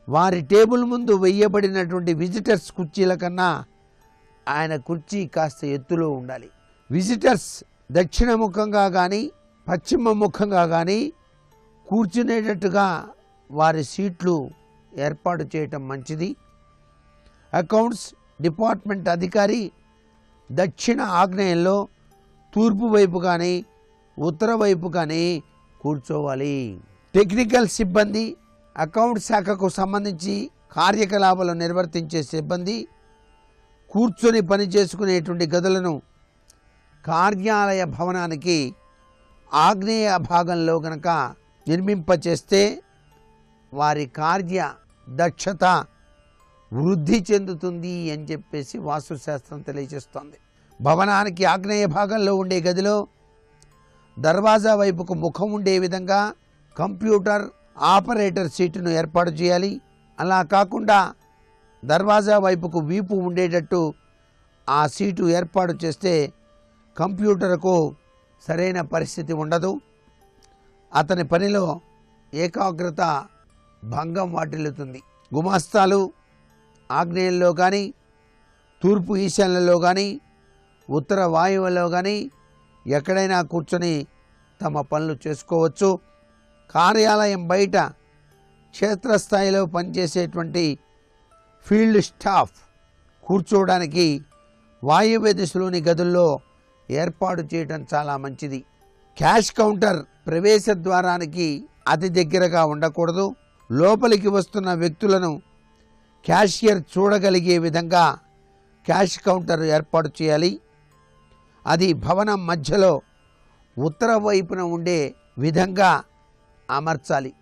వారి టేబుల్ ముందు వేయబడినటువంటి విజిటర్స్ కుర్చీల కన్నా ఆయన కుర్చీ కాస్త ఎత్తులో ఉండాలి. విజిటర్స్ దక్షిణ ముఖంగా కానీ పశ్చిమ ముఖంగా కానీ కూర్చునేటట్టుగా వారి సీట్లు ఏర్పాటు చేయటం మంచిది. అకౌంట్స్ డిపార్ట్మెంట్ అధికారి దక్షిణ ఆగ్నేయంలో తూర్పు వైపు కానీ ఉత్తర వైపు కానీ కూర్చోవాలి. టెక్నికల్ సిబ్బంది, అకౌంట్ శాఖకు సంబంధించి కార్యకలాపాలు నిర్వర్తించే సిబ్బంది కూర్చొని పనిచేసుకునేటువంటి గదులను కార్యాలయ భవనానికి ఆగ్నేయ భాగంలో గనక నిర్మింపచేస్తే వారి కార్య దక్షత వృద్ధి చెందుతుంది అని చెప్పేసి వాస్తుశాస్త్రం తెలియజేస్తోంది. భవనానికి ఆగ్నేయ భాగంలో ఉండే గదిలో దర్వాజా వైపుకు ముఖం ఉండే విధంగా కంప్యూటర్ ఆపరేటర్ సీటును ఏర్పాటు చేయాలి. అలా కాకుండా దర్వాజా వైపుకు వీపు ఉండేటట్టు ఆ సీటు ఏర్పాటు చేస్తే కంప్యూటర్కు సరైన పరిస్థితి ఉండదు. అతని పనిలో ఏకాగ్రత భంగం వాటిల్లుతుంది. గుమాస్తాలు ఆగ్నేయంలో కానీ తూర్పు ఈశాన్యంలో కానీ ఉత్తర వాయువులో కానీ ఎక్కడైనా కూర్చొని తమ పనులు చేసుకోవచ్చు. కార్యాలయం బయట క్షేత్రస్థాయిలో పనిచేసేటువంటి ఫీల్డ్ స్టాఫ్ కూర్చోవడానికి వాయువ్య దిశలోని గదుల్లో ఏర్పాటు చేయడం చాలా మంచిది. క్యాష్ కౌంటర్ ప్రవేశ ద్వారానికి అతి దగ్గరగా ఉండకూడదు. లోపలికి వస్తున్న వ్యక్తులను క్యాషియర్ చూడగలిగే విధంగా క్యాష్ కౌంటర్ ఏర్పాటు చేయాలి. అది భవనం మధ్యలో ఉత్తర వైపున ఉండే విధంగా అమర్చాలి.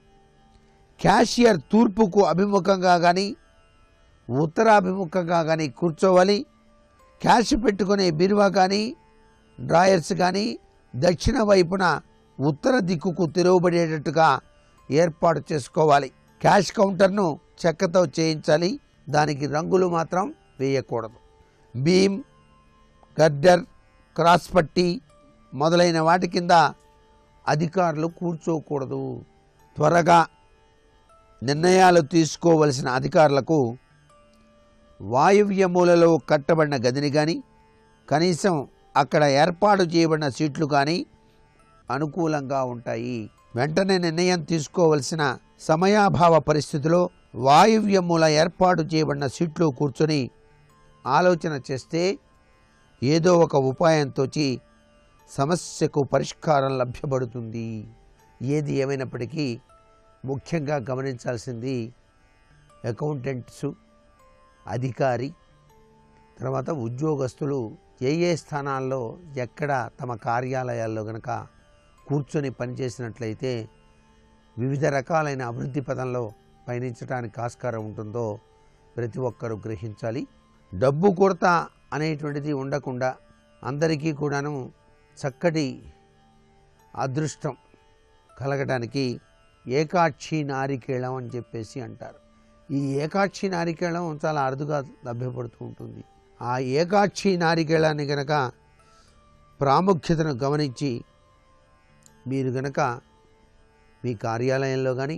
క్యాషియర్ తూర్పుకు అభిముఖంగా కానీ ఉత్తరాభిముఖంగా కానీ కూర్చోవాలి. క్యాష్ పెట్టుకునే బీరువా కానీ డ్రాయర్స్ కానీ దక్షిణ వైపున ఉత్తర దిక్కుకు తెరవబడేటట్టుగా ఏర్పాటు చేసుకోవాలి. క్యాష్ కౌంటర్ను చెక్కతో చేయించాలి. దానికి రంగులు మాత్రం వేయకూడదు. బీమ్, గర్డర్, క్రాస్ పట్టి మొదలైన వాటి కింద అధికారులు కూర్చోకూడదు. త్వరగా నిర్ణయాలు తీసుకోవలసిన అధికారులకు వాయువ్య మూలలో కట్టబడిన గదిని కానీ కనీసం అక్కడ ఏర్పాటు చేయబడిన సీట్లు కానీ అనుకూలంగా ఉంటాయి. వెంటనే నిర్ణయం తీసుకోవలసిన సమయాభావ పరిస్థితిలో వాయువ్య మూల ఏర్పాటు చేయబడిన సీట్లో కూర్చొని ఆలోచన చేస్తే ఏదో ఒక ఉపాయంతో సమస్యకు పరిష్కారం లభ్యపడుతుంది. ఏది ఏమైనప్పటికీ ముఖ్యంగా గమనించాల్సింది అకౌంటెంట్సు, అధికారి, తర్వాత ఉద్యోగస్తులు ఏ స్థానాల్లో ఎక్కడ తమ కార్యాలయాల్లో గనక కూర్చొని పనిచేసినట్లయితే వివిధ రకాలైన అభివృద్ధి పదంలో పయనించడానికి ఆస్కారం ఉంటుందో ప్రతి ఒక్కరూ గ్రహించాలి. డబ్బు కొరత అనేటువంటిది ఉండకుండా అందరికీ కూడాను చక్కటి అదృష్టం కలగడానికి ఏకాక్షి నారికేళం అని చెప్పేసి అంటారు. ఈ ఏకాక్షి నారికేళం చాలా అరుదుగా లభ్యపడుతూ ఉంటుంది. ఆ ఏకాక్షి నారికేళాన్ని గనక ప్రాముఖ్యతను గమనించి మీరు గనక మీ కార్యాలయంలో కానీ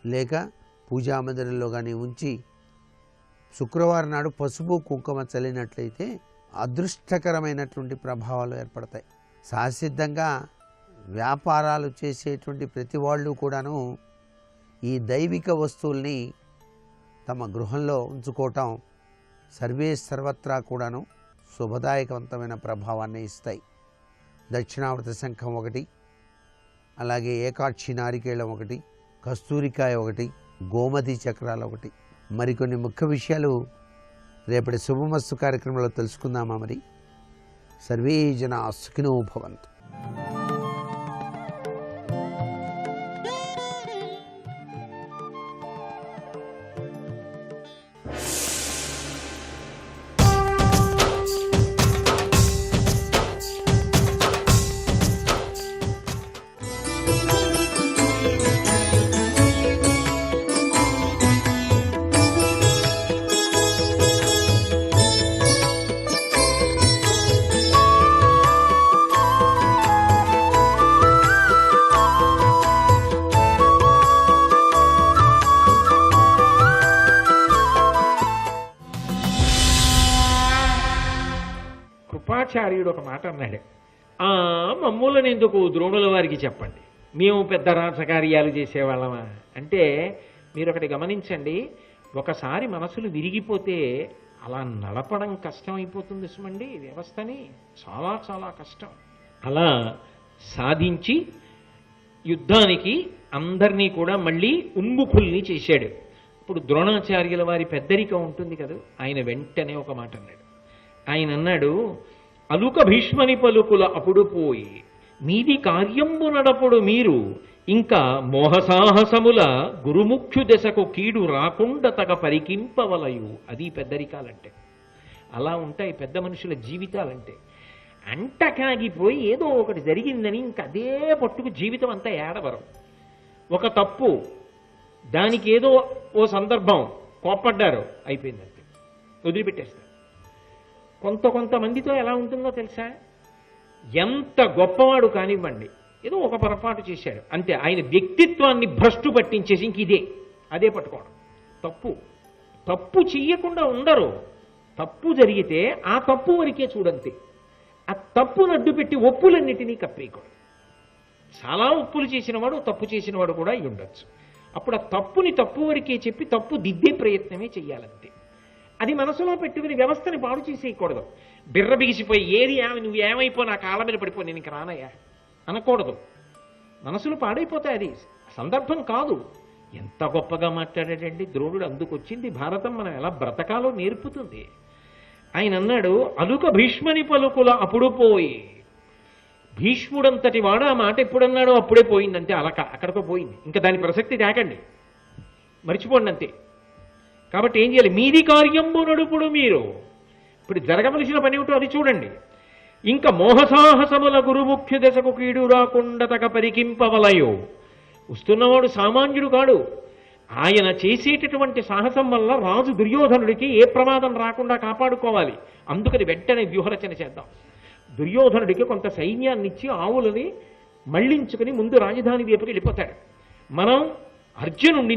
లేక పూజా మందిరంలో కానీ ఉంచి శుక్రవారం నాడు పసుపు కుంకుమ చల్లినట్లయితే అదృష్టకరమైనటువంటి ప్రభావాలు ఏర్పడతాయి. సహసిద్ధంగా వ్యాపారాలు చేసేటువంటి ప్రతి వాళ్ళు కూడాను ఈ దైవిక వస్తువుల్ని తమ గృహంలో ఉంచుకోవటం సర్వే సర్వత్రా కూడాను శుభదాయకవంతమైన ప్రభావాన్ని ఇస్తాయి. దక్షిణావృత శంఖం ఒకటి, అలాగే ఏకాక్షి నారికేళం ఒకటి, కస్తూరికాయ ఒకటి, గోమతి చక్రాలు ఒకటి. మరికొన్ని ముఖ్య విషయాలు రేపటి శుభమస్తు కార్యక్రమంలో తెలుసుకుందామా? మరి సర్వే జనా సుఖినో భవంతు. కృపాచార్యుడు ఒక మాట అన్నాడు, మమ్ములను ఎందుకు ద్రోణుల వారికి చెప్పండి, మేము పెద్ద రాజకార్యాలు చేసేవాళ్ళమా అంటే, మీరు ఒకటి గమనించండి, ఒకసారి మనసులు విరిగిపోతే అలా నడపడం కష్టమైపోతుంది సుమండి, వ్యవస్థని చాలా చాలా కష్టం. అలా సాధించి యుద్ధానికి అందరినీ కూడా మళ్ళీ ఉన్ముఖుల్ని చేశాడు. ఇప్పుడు ద్రోణాచార్యుల వారి పెద్దరికం ఉంటుంది కదా, ఆయన వెంటనే ఒక మాట అన్నాడు. ఆయన అన్నాడు, అలుక భీష్మని పలుకుల అప్పుడు పోయి మీది కార్యంబు నడపుడు మీరు ఇంకా మోహసాహసముల గురుముఖ్యు దశకు కీడు రాకుండా తగ పరికింపవలయు. అది పెద్దరికాలంటే. అలా ఉంటాయి పెద్ద మనుషుల జీవితాలంటే. అంటకాగిపోయి ఏదో ఒకటి జరిగిందని ఇంక అదే పట్టుకు జీవితం అంతా ఏడవరం. ఒక తప్పు, దానికి ఏదో ఓ సందర్భం కోప్పడ్డారు, అయిపోయిందంతే, వదిలిపెట్టేస్తారు. కొంతమందితో ఎలా ఉంటుందో తెలుసా, ఎంత గొప్పవాడు కానివ్వండి, ఏదో ఒక పొరపాటు చేశాడు అంతే, ఆయన వ్యక్తిత్వాన్ని భ్రష్టు పట్టించేసి ఇంక అదే పట్టుకోవడం. తప్పు చెయ్యకుండా ఉండరు, తప్పు జరిగితే ఆ తప్పు వరకే చూడంతే, ఆ తప్పును అడ్డుపెట్టి ఒప్పులన్నిటినీ కప్పేయకూడదు. చాలా ఒప్పులు చేసినవాడు తప్పు చేసినవాడు కూడా అయి ఉండొచ్చు. అప్పుడు ఆ తప్పుని తప్పు వరకే చెప్పి తప్పు దిద్దే ప్రయత్నమే చెయ్యాలంతే. అది మనసులో పెట్టుకుని వ్యవస్థని పాడు చేసేయకూడదు. బిర్ర బిగిసిపోయి ఏది నువ్వు ఏమైపో నా కాళ్ళ మీద పడిపో నేను ఇంక రానయ్యా అనకూడదు. మనసులు పాడైపోతాయి, అది సందర్భం కాదు. ఎంత గొప్పగా మాట్లాడాడండి ద్రోణుడు. అందుకొచ్చింది భారతం మనం ఎలా బ్రతకాలో నేర్పుతుంది. ఆయన అన్నాడు, అలుక భీష్మని పలుకుల అప్పుడు పోయి. భీష్ముడంతటి వాడు ఆ మాట ఎప్పుడన్నాడో అప్పుడే పోయిందంతే, అలక అక్కడితో పోయింది. ఇంకా దాని ప్రసక్తి తేకండి, మర్చిపోండి అంతే. కాబట్టి ఏం చేయాలి, మీది కార్యంబు నడుపుడు మీరు. ఇప్పుడు జరగవలసిన పని ఏమిటో అది చూడండి. ఇంకా మోహసాహసముల గురుముఖ్య దశకు కీడు రాకుండా తగ పరికింపవలయో. వస్తున్నవాడు సామాన్యుడు కాడు. ఆయన చేసేటటువంటి సాహసం వల్ల రాజు దుర్యోధనుడికి ఏ ప్రమాదం రాకుండా కాపాడుకోవాలి. అందుకని వెంటనే వ్యూహరచన చేద్దాం. దుర్యోధనుడికి కొంత సైన్యాన్ని ఇచ్చి ఆవులని మళ్లించుకుని ముందు రాజధాని వైపుకి వెళ్ళిపోతాడు. మనం అర్జునుడిని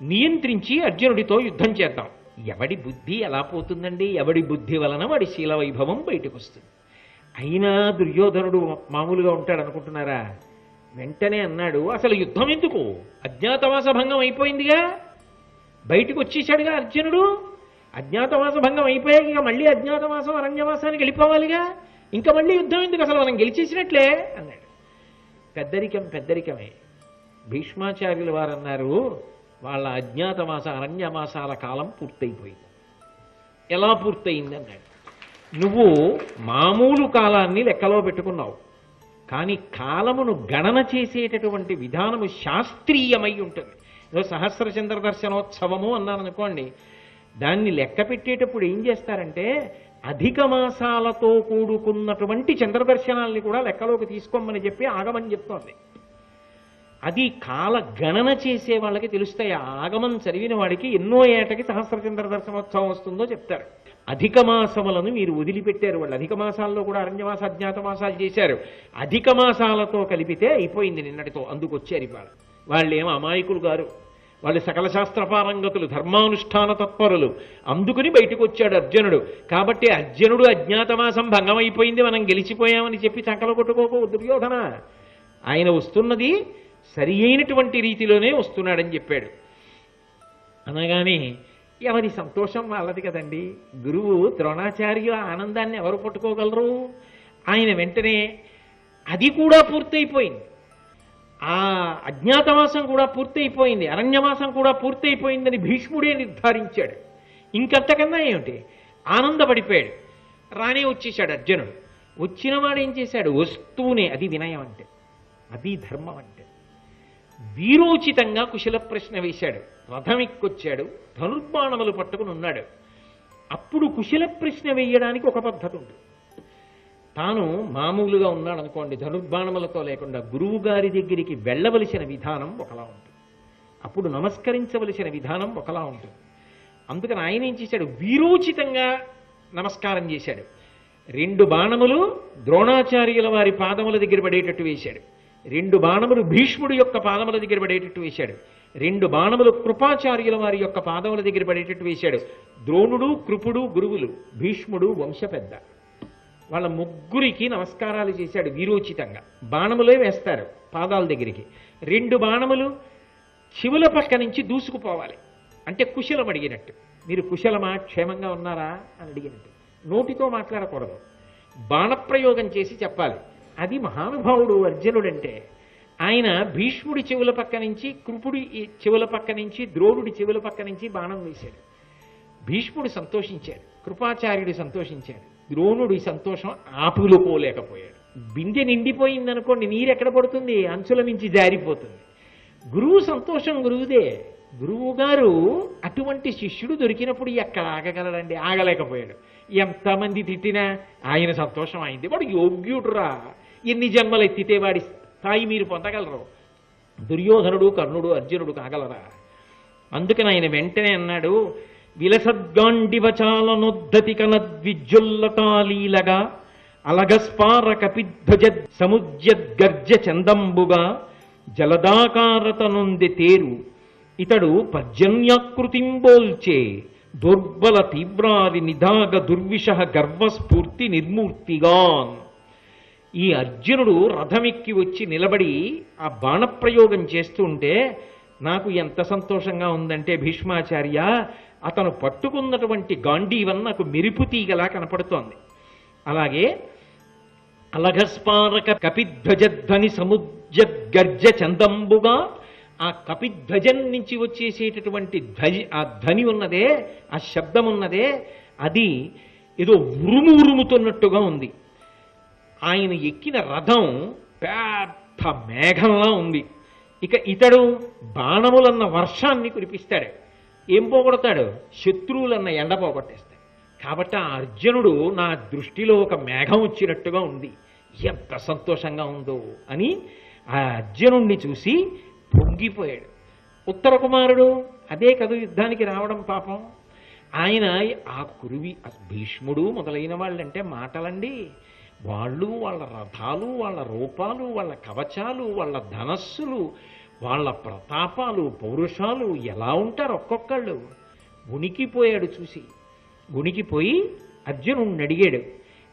నియంత్రించి అర్జునుడితో యుద్ధం చేద్దాం. ఎవడి బుద్ధి ఎలా పోతుందండి, ఎవడి బుద్ధి వలన వాడి శీల వైభవం బయటకు వస్తుంది. అయినా దుర్యోధనుడు మామూలుగా ఉంటాడు అనుకుంటున్నారా? వెంటనే అన్నాడు, అసలు యుద్ధం ఎందుకు, అజ్ఞాతవాస భంగం అయిపోయిందిగా, బయటకు వచ్చేసాడుగా అర్జునుడు. అజ్ఞాతవాస భంగం అయిపోయాక ఇక మళ్ళీ అజ్ఞాతవాసం అరణ్యవాసానికి వెళ్ళిపోవాలిగా, ఇంకా మళ్ళీ యుద్ధం ఎందుకు, అసలు మనం గెలిచేసినట్లే అన్నాడు. పెద్దరికమే. భీష్మాచార్యులు వారు అన్నారు, వాళ్ళ అజ్ఞాతవాస అరణ్యవాసాల కాలం పూర్తయిపోయింది. ఎలా పూర్తయింది అన్నాడు. నువ్వు మామూలు కాలాన్ని లెక్కలో పెట్టుకున్నావు, కానీ కాలమును గణన చేసేటటువంటి విధానము శాస్త్రీయమై ఉంటుంది. ఏదో సహస్ర చంద్ర దర్శనోత్సవము అన్నాను అనుకోండి, దాన్ని లెక్క పెట్టేటప్పుడు ఏం చేస్తారంటే అధిక మాసాలతో కూడుకున్నటువంటి చంద్రదర్శనాల్ని కూడా లెక్కలోకి తీసుకోమని చెప్పి ఆగమని చెప్తోంది. అది కాల గణన చేసే వాళ్ళకి తెలుస్తాయి. ఆగమం చదివిన వాడికి ఎన్నో ఏటకి సహస్ర చంద్ర దర్శనోత్సవం వస్తుందో చెప్తారు. అధిక మాసములను మీరు వదిలిపెట్టారు. వాళ్ళు అధిక మాసాల్లో కూడా అరణ్యవాస అజ్ఞాతవాసాలు చేశారు. అధిక మాసాలతో కలిపితే అయిపోయింది నిన్నటితో. అందుకొచ్చారు ఇవాళ. వాళ్ళేమో అమాయకులు గారు, వాళ్ళు సకల శాస్త్రపారంగతులు, ధర్మానుష్ఠాన తత్పరులు. అందుకుని బయటకు వచ్చాడు అర్జునుడు. కాబట్టి అర్జునుడు అజ్ఞాతవాసం భంగమైపోయింది, మనం గెలిచిపోయామని చెప్పి చంకలు కొట్టుకోకు దుర్యోధన. ఆయన వస్తున్నది సరి అయినటువంటి రీతిలోనే వస్తున్నాడని చెప్పాడు. అనగానే ఎవరి సంతోషం వాళ్ళది కదండి. గురువు ద్రోణాచార్యుల ఆనందాన్ని ఎవరు పట్టుకోగలరు? ఆయన వెంటనే అది కూడా పూర్తయిపోయింది, ఆ అజ్ఞాతవాసం కూడా పూర్తయిపోయింది, అరణ్యవాసం కూడా పూర్తయిపోయిందని భీష్ముడే నిర్ధారించాడు. ఇంకంతకన్నా ఏమిటి, ఆనందపడిపోయాడు. రానే వచ్చేశాడు అర్జునుడు. వచ్చినవాడు ఏం చేశాడు? వస్తూనే, అది వినయం అంటే, అది ధర్మం అంటే, వీరోచితంగా కుశల ప్రశ్న వేశాడు. రథం ఎక్కొచ్చాడు, ధనుర్బాణములు పట్టుకుని ఉన్నాడు. అప్పుడు కుశల ప్రశ్న వేయడానికి ఒక పద్ధతి ఉంటుంది. తాను మామూలుగా ఉన్నాడు అనుకోండి, ధనుర్బాణములతో లేకుండా, గురువు గారి దగ్గరికి వెళ్ళవలసిన విధానం ఒకలా ఉంటుంది, అప్పుడు నమస్కరించవలసిన విధానం ఒకలా ఉంటుంది. అందుకని ఆయన ఏం చేశాడు? వీరోచితంగా నమస్కారం చేశాడు. 2 బాణములు ద్రోణాచార్యుల వారి పాదముల దగ్గర పడేటట్టు వేశాడు, 2 బాణములు భీష్ముడి యొక్క పాదముల దగ్గర పడేటట్టు వేశాడు, 2 బాణములు కృపాచార్యుల వారి యొక్క పాదముల దగ్గర పడేటట్టు వేశాడు. ద్రోణుడు, కృపుడు గురువులు, భీష్ముడు వంశ పెద్ద. వాళ్ళ ముగ్గురికి నమస్కారాలు చేశాడు వీరోచితంగా. బాణములే వేస్తారు పాదాల దగ్గరికి. 2 బాణములు శివుల పక్క నుంచి దూసుకుపోవాలి, అంటే కుశలం అడిగినట్టు. మీరు కుశలమా, క్షేమంగా ఉన్నారా అని అడిగినట్టు. నోటితో మాట్లాడకూడదు, బాణప్రయోగం చేసి చెప్పాలి. అది మహానుభావుడు అర్జునుడంటే. ఆయన భీష్ముడి చెవుల పక్క నుంచి, కృపుడి చెవుల పక్క నుంచి, ద్రోణుడి చెవుల పక్క నుంచి బాణం వేశాడు. భీష్ముడు సంతోషించాడు, కృపాచార్యుడు సంతోషించాడు, ద్రోణుడి సంతోషం ఆపులుకోలేకపోయాడు. బిందె నిండిపోయిందనుకోండి, నీరు ఎక్కడ పడుతుంది? అంచుల మించి జారిపోతుంది. గురువు సంతోషం గురువుదే. గురువు గారు అటువంటి శిష్యుడు దొరికినప్పుడు ఎక్కడ ఆగగలడండి? ఆగలేకపోయాడు. ఎంతమంది తిట్టినా ఆయన సంతోషం అయింది. వాడు యోగ్యుడురా, ఎన్ని జన్మలు ఎత్తితే వాడి స్థాయి మీరు పొందగలరు. దుర్యోధనుడు, కర్ణుడు, అర్జునుడు కాగలరా? అందుకని ఆయన వెంటనే అన్నాడు, విలసద్గాండివచాలనొద్ధతి కనద్విజ్జుల్లటాలీలగా అలగస్పార కపిధ్వజ సముద్యద్గర్జ చందంబుగా జలదాకారతనుంది తేరు ఇతడు పర్జన్యాకృతింబోల్చే దుర్బల తీవ్రాది నిదాగ దుర్విష గర్వస్ఫూర్తి నిర్మూర్తిగాన్. ఈ అర్జునుడు రథమెక్కి వచ్చి నిలబడి ఆ బాణప్రయోగం చేస్తుంటే నాకు ఎంత సంతోషంగా ఉందంటే, భీష్మాచార్య, అతను పట్టుకున్నటువంటి గాంధీవన్ నాకు మెరుపు తీగలా కనపడుతోంది. అలాగే అలఘస్పారక కపిధ్వజధ్వని సముద్యద్గర్జ చందంబుగా, ఆ కపిధ్వజం నుంచి వచ్చేసేటటువంటి ఆ ధ్వని ఉన్నదే, ఆ శబ్దం ఉన్నదే, అది ఏదో ఉరుము ఉరుముతున్నట్టుగా ఉంది. ఆయన ఎక్కిన రథం పెద్ద మేఘంలా ఉంది. ఇక ఇతడు బాణములన్న వర్షాన్ని కురిపిస్తాడు. ఏం పోగొడతాడు? శత్రువులన్న ఎండ పోగొట్టేస్తాడు. కాబట్టి ఆ అర్జునుడు నా దృష్టిలో ఒక మేఘం వచ్చినట్టుగా ఉంది, ఎంత సంతోషంగా ఉందో అని ఆ అర్జునుణ్ణి చూసి పొంగిపోయాడు. ఉత్తర కుమారుడు అదే కథ యుద్ధానికి రావడం పాపం. ఆయన ఆ కురువి భీష్ముడు మొదలైన వాళ్ళంటే మాటలండి. వాళ్ళు వాళ్ళ రథాలు, వాళ్ళ రూపాలు, వాళ్ళ కవచాలు, వాళ్ళ ధనస్సులు, వాళ్ళ ప్రతాపాలు, పౌరుషాలు ఎలా ఉంటారు ఒక్కొక్కళ్ళు. ఉనికిపోయాడు చూసి. ఉనికిపోయి అర్జునుడిని అడిగాడు,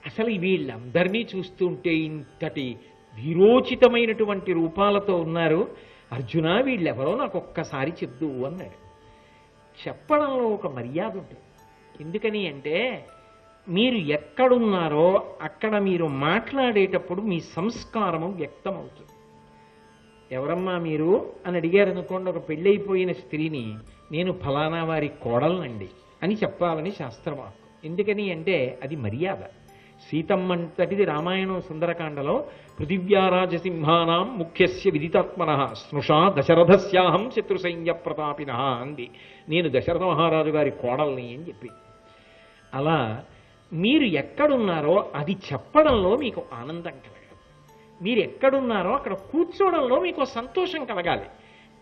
అసలు వీళ్ళందరినీ చూస్తుంటే ఇంతటి వీరోచితమైనటువంటి రూపాలతో ఉన్నారు, అర్జున వీళ్ళెవరో నాకు ఒక్కసారి చెప్దు అన్నాడు. చెప్పడంలో ఒక మర్యాద ఉంటుంది. ఎందుకని అంటే, మీరు ఎక్కడున్నారో అక్కడ మీరు మాట్లాడేటప్పుడు మీ సంస్కారము వ్యక్తమవుతుంది. ఎవరమ్మా మీరు అని అడిగారు అనుకోండి, ఒక పెళ్ళైపోయిన స్త్రీని, నేను ఫలానా వారి కోడలనండి అని చెప్పాలని శాస్త్రవాక్కు. ఎందుకని అంటే అది మర్యాద. సీతమ్మంతటిది రామాయణం సుందరకాండలో పృథివ్యారాజసింహానాం ముఖ్యస్య విదితాత్మన స్నుషా దశరథస్యాహం శత్రుసైన్య ప్రతాపిన అంది. నేను దశరథ మహారాజు గారి కోడల్ని అని చెప్పి. అలా మీరు ఎక్కడున్నారో అది చెప్పడంలో మీకు ఆనందం కలగాలి. మీరు ఎక్కడున్నారో అక్కడ కూర్చోవడంలో మీకు సంతోషం కలగాలి.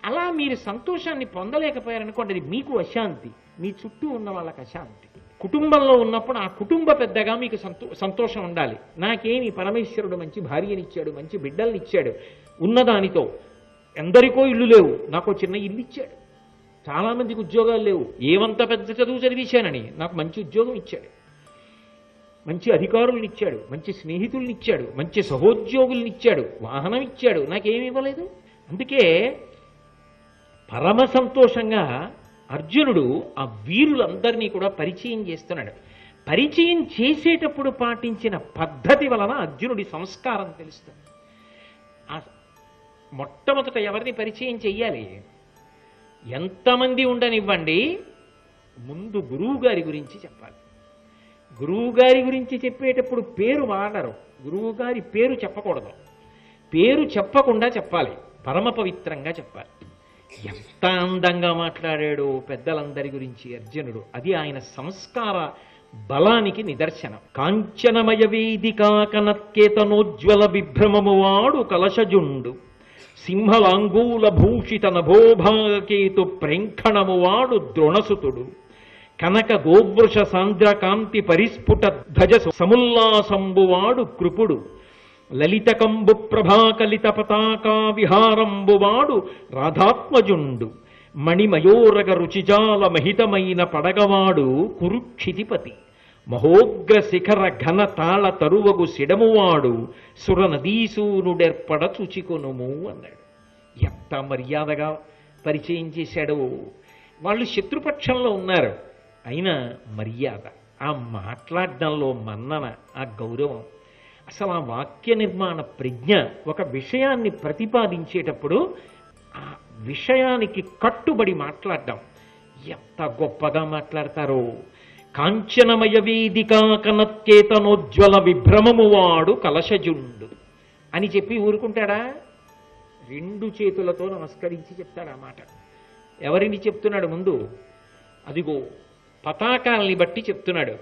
అలా మీరు సంతోషాన్ని పొందలేకపోయారనుకోండి, అది మీకు అశాంతి, మీ చుట్టూ ఉన్న వాళ్ళకి అశాంతి. కుటుంబంలో ఉన్నప్పుడు ఆ కుటుంబ పెద్దగా మీకు సంతోషం ఉండాలి. నాకేమి పరమేశ్వరుడు మంచి భార్యనిచ్చాడు, మంచి బిడ్డల్ని ఇచ్చాడు, ఉన్నదానితో ఎందరికో ఇల్లు లేవు, నాకు చిన్న ఇల్లు ఇచ్చాడు, చాలామందికి ఉద్యోగాలు లేవు. ఏమంత పెద్ద చదువు చదివించానని నాకు మంచి ఉద్యోగం ఇచ్చాడు, మంచి అధికారులను ఇచ్చాడు, మంచి స్నేహితుల్ని ఇచ్చాడు, మంచి సహోద్యోగుల్ని ఇచ్చాడు, వాహనం ఇచ్చాడు, నాకేమి ఇవ్వలేదు. అందుకే పరమ సంతోషంగా అర్జునుడు ఆ వీరులందరినీ కూడా పరిచయం చేస్తున్నాడు. పరిచయం చేసేటప్పుడు పాటించిన పద్ధతి వలన అర్జునుడి సంస్కారం తెలుస్తుంది. మొట్టమొదట ఎవరిని పరిచయం చెయ్యాలి? ఎంతమంది ఉండనివ్వండి, ముందు గురువు గారి గురించి చెప్పాలి. గురువు గారి గురించి చెప్పేటప్పుడు పేరు వాడరు, గురువు గారి పేరు చెప్పకూడదు, పేరు చెప్పకుండా చెప్పాలి, పరమ పవిత్రంగా చెప్పాలి. ఎంత అందంగా మాట్లాడాడో పెద్దలందరి గురించి అర్జునుడు. అది ఆయన సంస్కార బలానికి నిదర్శనం. కాంచనమయ వేదికా కనత్కేతనోజ్వల విభ్రమము వాడు కలశజుండు, సింహలాంగూల భూషిత నభోభాగకేతు ప్రేంఖణము వాడు ద్రోణసుతుడు, కనక గోవృష సాంద్రకాంతి పరిస్ఫుట ధ్వజ సముల్లాసంబువాడు కృపుడు, లలితకంబు ప్రభాకలిత పతాకా విహారంబువాడు రాధాత్మజుండు, మణిమయోరగ రుచిజాల మహితమైన పడగవాడు కురుక్షితిపతి, మహోగ్ర శిఖర ఘన తాళ తరువగు సిడమువాడు సురనదీసూనుడెర్పడ చుచికొనుము అన్నాడు. ఎంత మర్యాదగా పరిచయం చేశాడో. వాళ్ళు శత్రుపక్షంలో ఉన్నారు, అయినా మర్యాద, ఆ మాట్లాడడంలో మన్నన, ఆ గౌరవం, అసలు ఆ వాక్య నిర్మాణ ప్రజ్ఞ, ఒక విషయాన్ని ప్రతిపాదించేటప్పుడు ఆ విషయానికి కట్టుబడి మాట్లాడడం ఎంత గొప్పగా మాట్లాడతారో. కాంచనమయ వేదికా కనత్కేతనోజ్వల విభ్రమము వాడు కలశజుండు అని చెప్పి ఊరుకుంటాడా? రెండు చేతులతో నమస్కరించి చెప్తాడు ఆ మాట. ఎవరిని చెప్తున్నాడు ముందు? అదిగో పతాకాల్ని బట్టి చెప్తున్నాడు.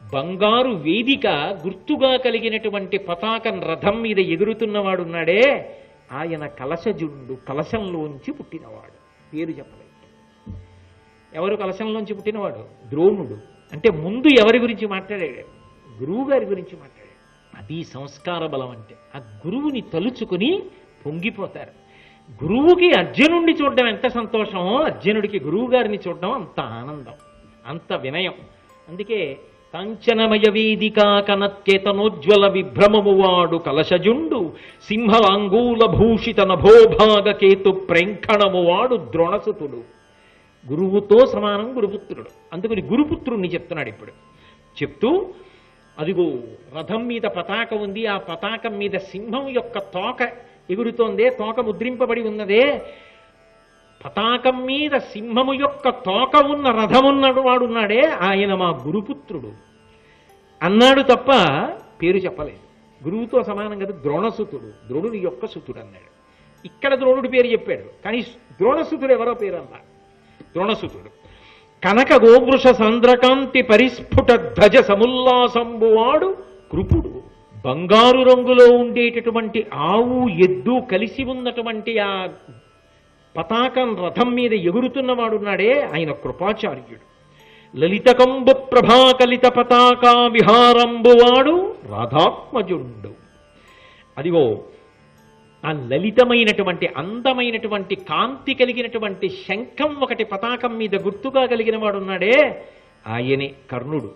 బంగారు వేదిక గుర్తుగా కలిగినటువంటి పతాకం రథం మీద ఎగురుతున్నవాడున్నాడే, ఆయన కలశజుండు, కలశంలోంచి పుట్టినవాడు. పేరు చెప్పలేదు. ఎవరు కలశంలోంచి పుట్టినవాడు? ద్రోణుడు. అంటే ముందు ఎవరి గురించి మాట్లాడాడు? గురువు గారి గురించి మాట్లాడాడు. అది సంస్కార బలం అంటే. ఆ గురువుని తలుచుకుని పొంగిపోతారు. గురువుకి అర్జునుడిని చూడడం ఎంత సంతోషమో, అర్జునుడికి గురువు గారిని చూడడం అంత ఆనందం, అంత వినయం. అందుకే కాంచనమయ వేదికా కనత్కేతనోజ్వల విభ్రమము వాడు కలశజుండు, సింహలాంగూల భూషిత నభోభాగకేతు ప్రేంఖణము వాడు ద్రోణసుతుడు. గురువుతో సమానం గురుపుత్రుడు. అందుకని గురుపుత్రుణ్ణి చెప్తున్నాడు ఇప్పుడు. చెప్తూ అదిగో రథం మీద పతాక ఉంది, ఆ పతాకం మీద సింహం యొక్క తోక ఎగురుతోందే, తోక ముద్రింపబడి ఉన్నదే, పతాకం మీద సింహము యొక్క తోక ఉన్న రథమున్నడు వాడున్నాడే, ఆయన మా గురుపుత్రుడు అన్నాడు తప్ప పేరు చెప్పలేదు. గురువుతో సమానం కదా, ద్రోణసుతుడు, ద్రోణుని యొక్క సుతుడు అన్నాడు. ఇక్కడ ద్రోణుడి పేరు చెప్పాడు, కానీ ద్రోణసుతుడు ఎవరో పేరు అన్నా. ద్రోణసుతుడు కనక గోవృష సాంద్రకాంతి పరిస్ఫుట ధ్వజ సముల్లాసంబువాడు కృపుడు. బంగారు రంగులో ఉండేటటువంటి ఆవు ఎద్దు కలిసి ఉన్నటువంటి ఆ పతాకం రథం మీద ఎగురుతున్నవాడున్నాడే, ఆయన కృపాచార్యుడు. లలితకంబు ప్రభాకలిత పతాకా విహారంబువాడు రాధాత్మజుండు. అదిగో ఆ లలితమైనటువంటి అందమైనటువంటి కాంతి కలిగినటువంటి శంఖం ఒకటి పతాకం మీద గుర్తుగా కలిగిన వాడున్నాడే, ఆయనే కర్ణుడు.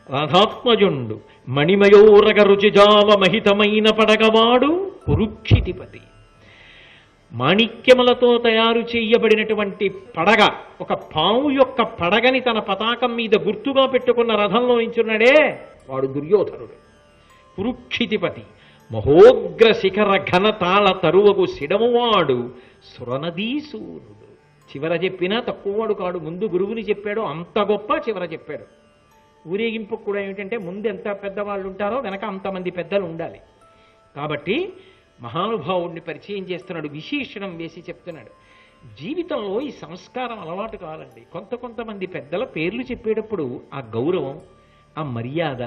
రాధాత్మజుండు మణిమయోరగ రుచిజాల మహితమైన పడగవాడు కురుక్షితిపతి. మాణిక్యములతో తయారు చేయబడినటువంటి పడగ, ఒక పాము యొక్క పడగని తన పతాకం మీద గుర్తుగా పెట్టుకున్న రథంలో నించున్నాడే, వాడు దుర్యోధనుడు. కురుక్షితిపతి మహోగ్ర శిఖర ఘన తాళ తరువగు సిడమువాడు సురనదీసూనుడు. చివర చెప్పినా తక్కువవాడు కాడు. ముందు గురువుని చెప్పాడు, అంత గొప్ప చివర చెప్పాడు. ఊరేగింపు కూడా ఏమిటంటే ముందు ఎంత పెద్దవాళ్ళు ఉంటారో వెనక అంతమంది పెద్దలు ఉండాలి. కాబట్టి మహానుభావుడిని పరిచయం చేస్తున్నాడు, విశేషణం వేసి చెప్తున్నాడు. జీవితంలో ఈ సంస్కారం అలవాటు కావాలండి. కొంతమంది పెద్దల పేర్లు చెప్పేటప్పుడు ఆ గౌరవం, ఆ మర్యాద,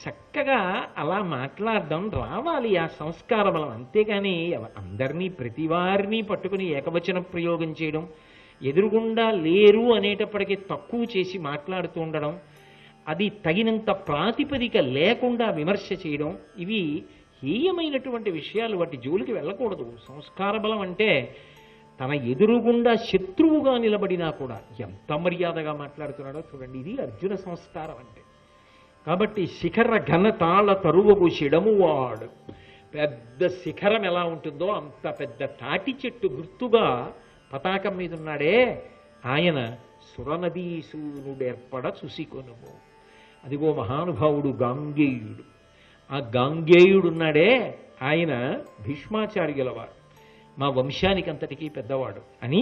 చక్కగా అలా మాట్లాడడం రావాలి, ఆ సంస్కార బలం. అంతేగాని అందరినీ ప్రతివారిని పట్టుకుని ఏకవచన ప్రయోగం చేయడం, ఎదురుగుండా లేరు అనేటప్పటికీ తక్కువ చేసి మాట్లాడుతూ ఉండడం, అది తగినంత ప్రాతిపదిక లేకుండా విమర్శ చేయడం, ఇవి హేయమైనటువంటి విషయాలు. వాటి జోలికి వెళ్ళకూడదు. సంస్కార బలం అంటే తన ఎదురుగుండా శత్రువుగా నిలబడినా కూడా ఎంత మర్యాదగా మాట్లాడుతున్నాడో చూడండి. ఇది అర్జున సంస్కారం అంటే. కాబట్టి శిఖర ఘనతాళ తరువగు శిడమువాడు, పెద్ద శిఖరం ఎలా ఉంటుందో అంత పెద్ద తాటి చెట్టు గుర్తుగా పతాకం మీద ఉన్నాడే ఆయన సురనదీసూనుడేర్పడ చూసికొనుము. అదిగో మహానుభావుడు గాంగేయుడు. ఆ గాంగేయుడున్నాడే ఆయన భీష్మాచార్యుల వారు, మా వంశానికి అంతటికీ పెద్దవాడు అని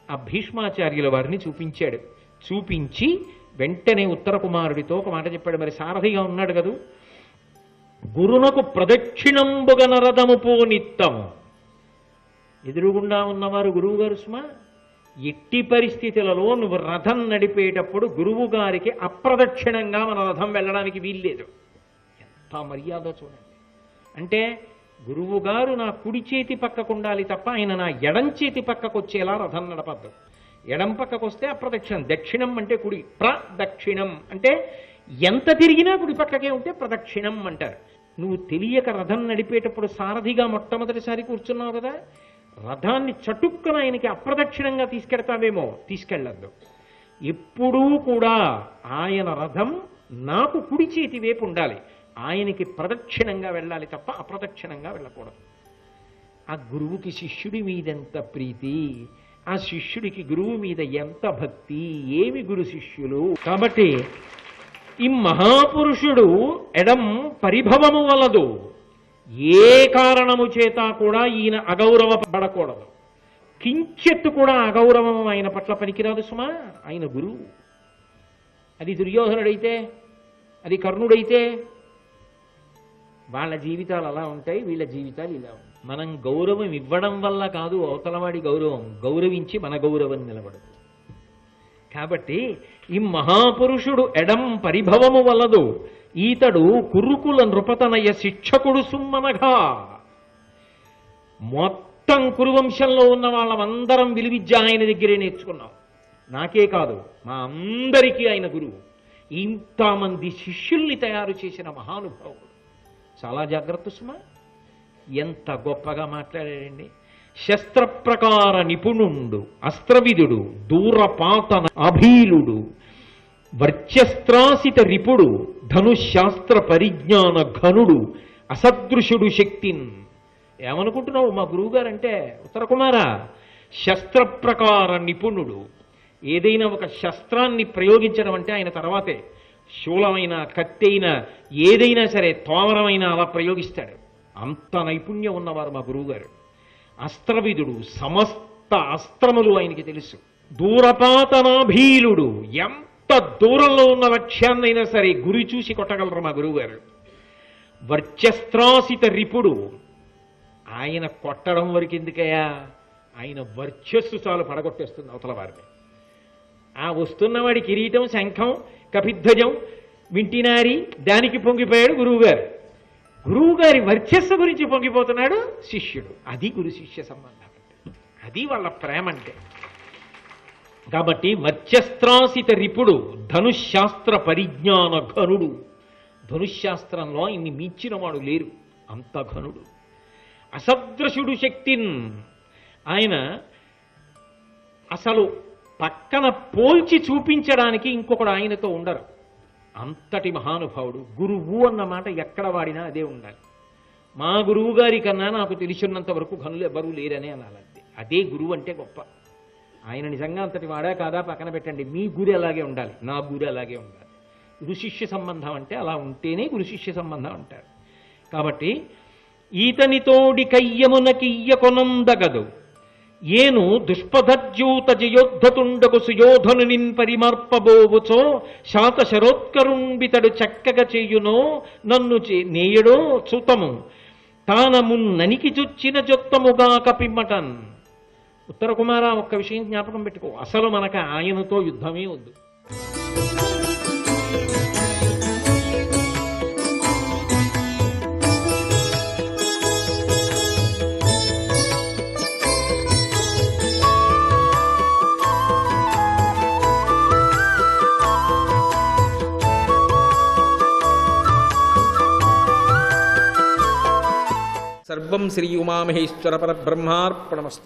ఆ భీష్మాచార్యుల వారిని చూపించాడు. చూపించి వెంటనే ఉత్తర కుమారుడితో ఒక మాట చెప్పాడు. మరి సారథిగా ఉన్నాడు కదూ, గురునకు ప్రదక్షిణంబుగ నరదము పోనిత్తము. ఎదురుగుండా ఉన్నవారు గురువు గారు సుమా. ఎట్టి పరిస్థితులలో నువ్వు రథం నడిపేటప్పుడు గురువు గారికి అప్రదక్షిణంగా మన రథం వెళ్ళడానికి వీల్లేదు. ఎంత మర్యాద చూడండి. అంటే గురువు గారు నా కుడి చేతి పక్కకు ఉండాలి తప్ప ఆయన నా ఎడం చేతి పక్కకు వచ్చేలా రథం నడపద్దు. ఎడం పక్కకు వస్తే అప్రదక్షిణం. దక్షిణం అంటే కుడి, ప్రదక్షిణం అంటే ఎంత తిరిగినా కుడి పక్కకే ఉంటే ప్రదక్షిణం అంటారు. నువ్వు తెలియక రథం నడిపేటప్పుడు సారథిగా మొట్టమొదటిసారి కూర్చున్నావు కదా, రథాన్ని చటుక్కున ఆయనకి అప్రదక్షిణంగా తీసుకెడతావేమో, తీసుకెళ్ళద్దు. ఎప్పుడూ కూడా ఆయన రథం నాకు కుడి చేతి వైపు ఉండాలి, ఆయనకి ప్రదక్షిణంగా వెళ్ళాలి తప్ప అప్రదక్షిణంగా వెళ్ళకూడదు. ఆ గురువుకి శిష్యుడి మీద ఎంత ప్రీతి, ఆ శిష్యుడికి గురువు మీద ఎంత భక్తి, ఏమి గురు శిష్యులు. కాబట్టి ఈ మహాపురుషుడు ఎడం పరిభవము వలదు, ఏ కారణము చేత కూడా ఈయన అగౌరవపడకూడదు. కించెత్తు కూడా అగౌరవం ఆయన పట్ల పనికిరాదు సుమా. ఆయన గురువు. అది దుర్యోధనుడైతే, అది కర్ణుడైతే వాళ్ళ జీవితాలు అలా ఉంటాయి, వీళ్ళ జీవితాలు ఇలా ఉంటాయి. మనం గౌరవం ఇవ్వడం వల్ల కాదు అవతలవాడి గౌరవం, గౌరవించి మన గౌరవం నిలబడదు. కాబట్టి ఈ మహాపురుషుడు ఎడం పరిభవము వలదు, ఈతడు కురుకుల నృపతనయ శిక్షకుడు సుమ్మనగా. మొత్తం కురువంశంలో ఉన్న వాళ్ళమందరం విలువిద్య ఆయన దగ్గరే నేర్చుకున్నాం. నాకే కాదు మా అందరికీ ఆయన గురువు. ఇంతమంది శిష్యుల్ని తయారు చేసిన మహానుభావుడు. చాలా జాగ్రత్త సుమా. ఎంత గొప్పగా మాట్లాడాడండి. శస్త్రప్రకార నిపుణుండు, అస్త్రవిదుడు, దూరపాతన అభీలుడు, వర్చస్త్రాసిత రిపుడు, ధనుశాస్త్ర పరిజ్ఞాన ఘనుడు, అసదృశుడు శక్తిన్. ఏమనుకుంటున్నావు మా గురువుగారంటే? ఉత్తర కుమార, శస్త్రప్రకార నిపుణుడు. ఏదైనా ఒక శస్త్రాన్ని ప్రయోగించడం అంటే ఆయన తర్వాతే. శూలమైనా కత్తైనా ఏదైనా సరే తోమరమైనా అలా ప్రయోగిస్తాడు. అంత నైపుణ్యం ఉన్నవారు మా గురువుగారు. అస్త్రవిదుడు, సమస్త అస్త్రములు ఆయనకి తెలుసు. దూరపాతనాభీలుడు, ఎంత దూరంలో ఉన్న లక్ష్యాన్నైనా సరే గురి చూసి కొట్టగలరు మా గురువుగారు. వర్చస్త్రాసిత రిపుడు, ఆయన కొట్టడం వరకు ఎందుకయ్యా, ఆయన వర్చస్సు చాలు పడగొట్టేస్తుంది అవతల వారిని. ఆ వస్తున్నవాడి కిరీటం, శంఖం, కపిధ్వజం, వింటినారి దానికి పొంగిపోయాడు గురువుగారు. గురువుగారి వర్చస్సు గురించి పొంగిపోతున్నాడు శిష్యుడు. అది గురు శిష్య సంబంధం అంటే, అది వాళ్ళ ప్రేమ అంటే. కాబట్టి వర్చస్త్రాసిత రిపుడు, ధనుశాస్త్ర పరిజ్ఞాన ఘనుడు. ధనుశాస్త్రంలో ఇన్ని మించిన వాడు లేరు, అంత ఘనుడు. అసదృశుడు శక్తిన్, ఆయన అసలు పక్కన పోల్చి చూపించడానికి ఇంకొకడు ఆయనతో ఉండరు. అంతటి మహానుభావుడు. గురువు అన్న మాట ఎక్కడ వాడినా అదే ఉండాలి. మా గురువు గారి కన్నా నాకు తెలిసినంత వరకు ఘనులు ఎవరూ లేరనే అనాలంతే. అదే గురువు అంటే గొప్ప. ఆయన నిజంగా అంతటి వాడా కాదా పక్కన పెట్టండి, మీ గురి అలాగే ఉండాలి, నా గురి అలాగే ఉండాలి. గురు శిష్య సంబంధం అంటే అలా ఉంటేనే గురు శిష్య సంబంధం అంటారు. కాబట్టి ఈతనితోడి కయ్యమునకియ్య కొనందగదు, ఏను దుష్పధర్జూత జయోద్ధతుండకు సుయోధను నిన్ పరిమర్పబోవుచో, శాత శరోత్కరుంబితడు చక్కగా చేయునో నన్ను నేయడో చూతము, తానమున్ననికి చుచ్చిన జొత్తముగా కపిమ్మటన్. ఉత్తర కుమార, ఒక్క విషయం జ్ఞాపకం పెట్టుకో, అసలు మనకు ఆయనతో యుద్ధమే వద్దు. సర్వం శ్రీ ఉమామహేశ్వర పరబ్రహ్మార్పణమస్తు.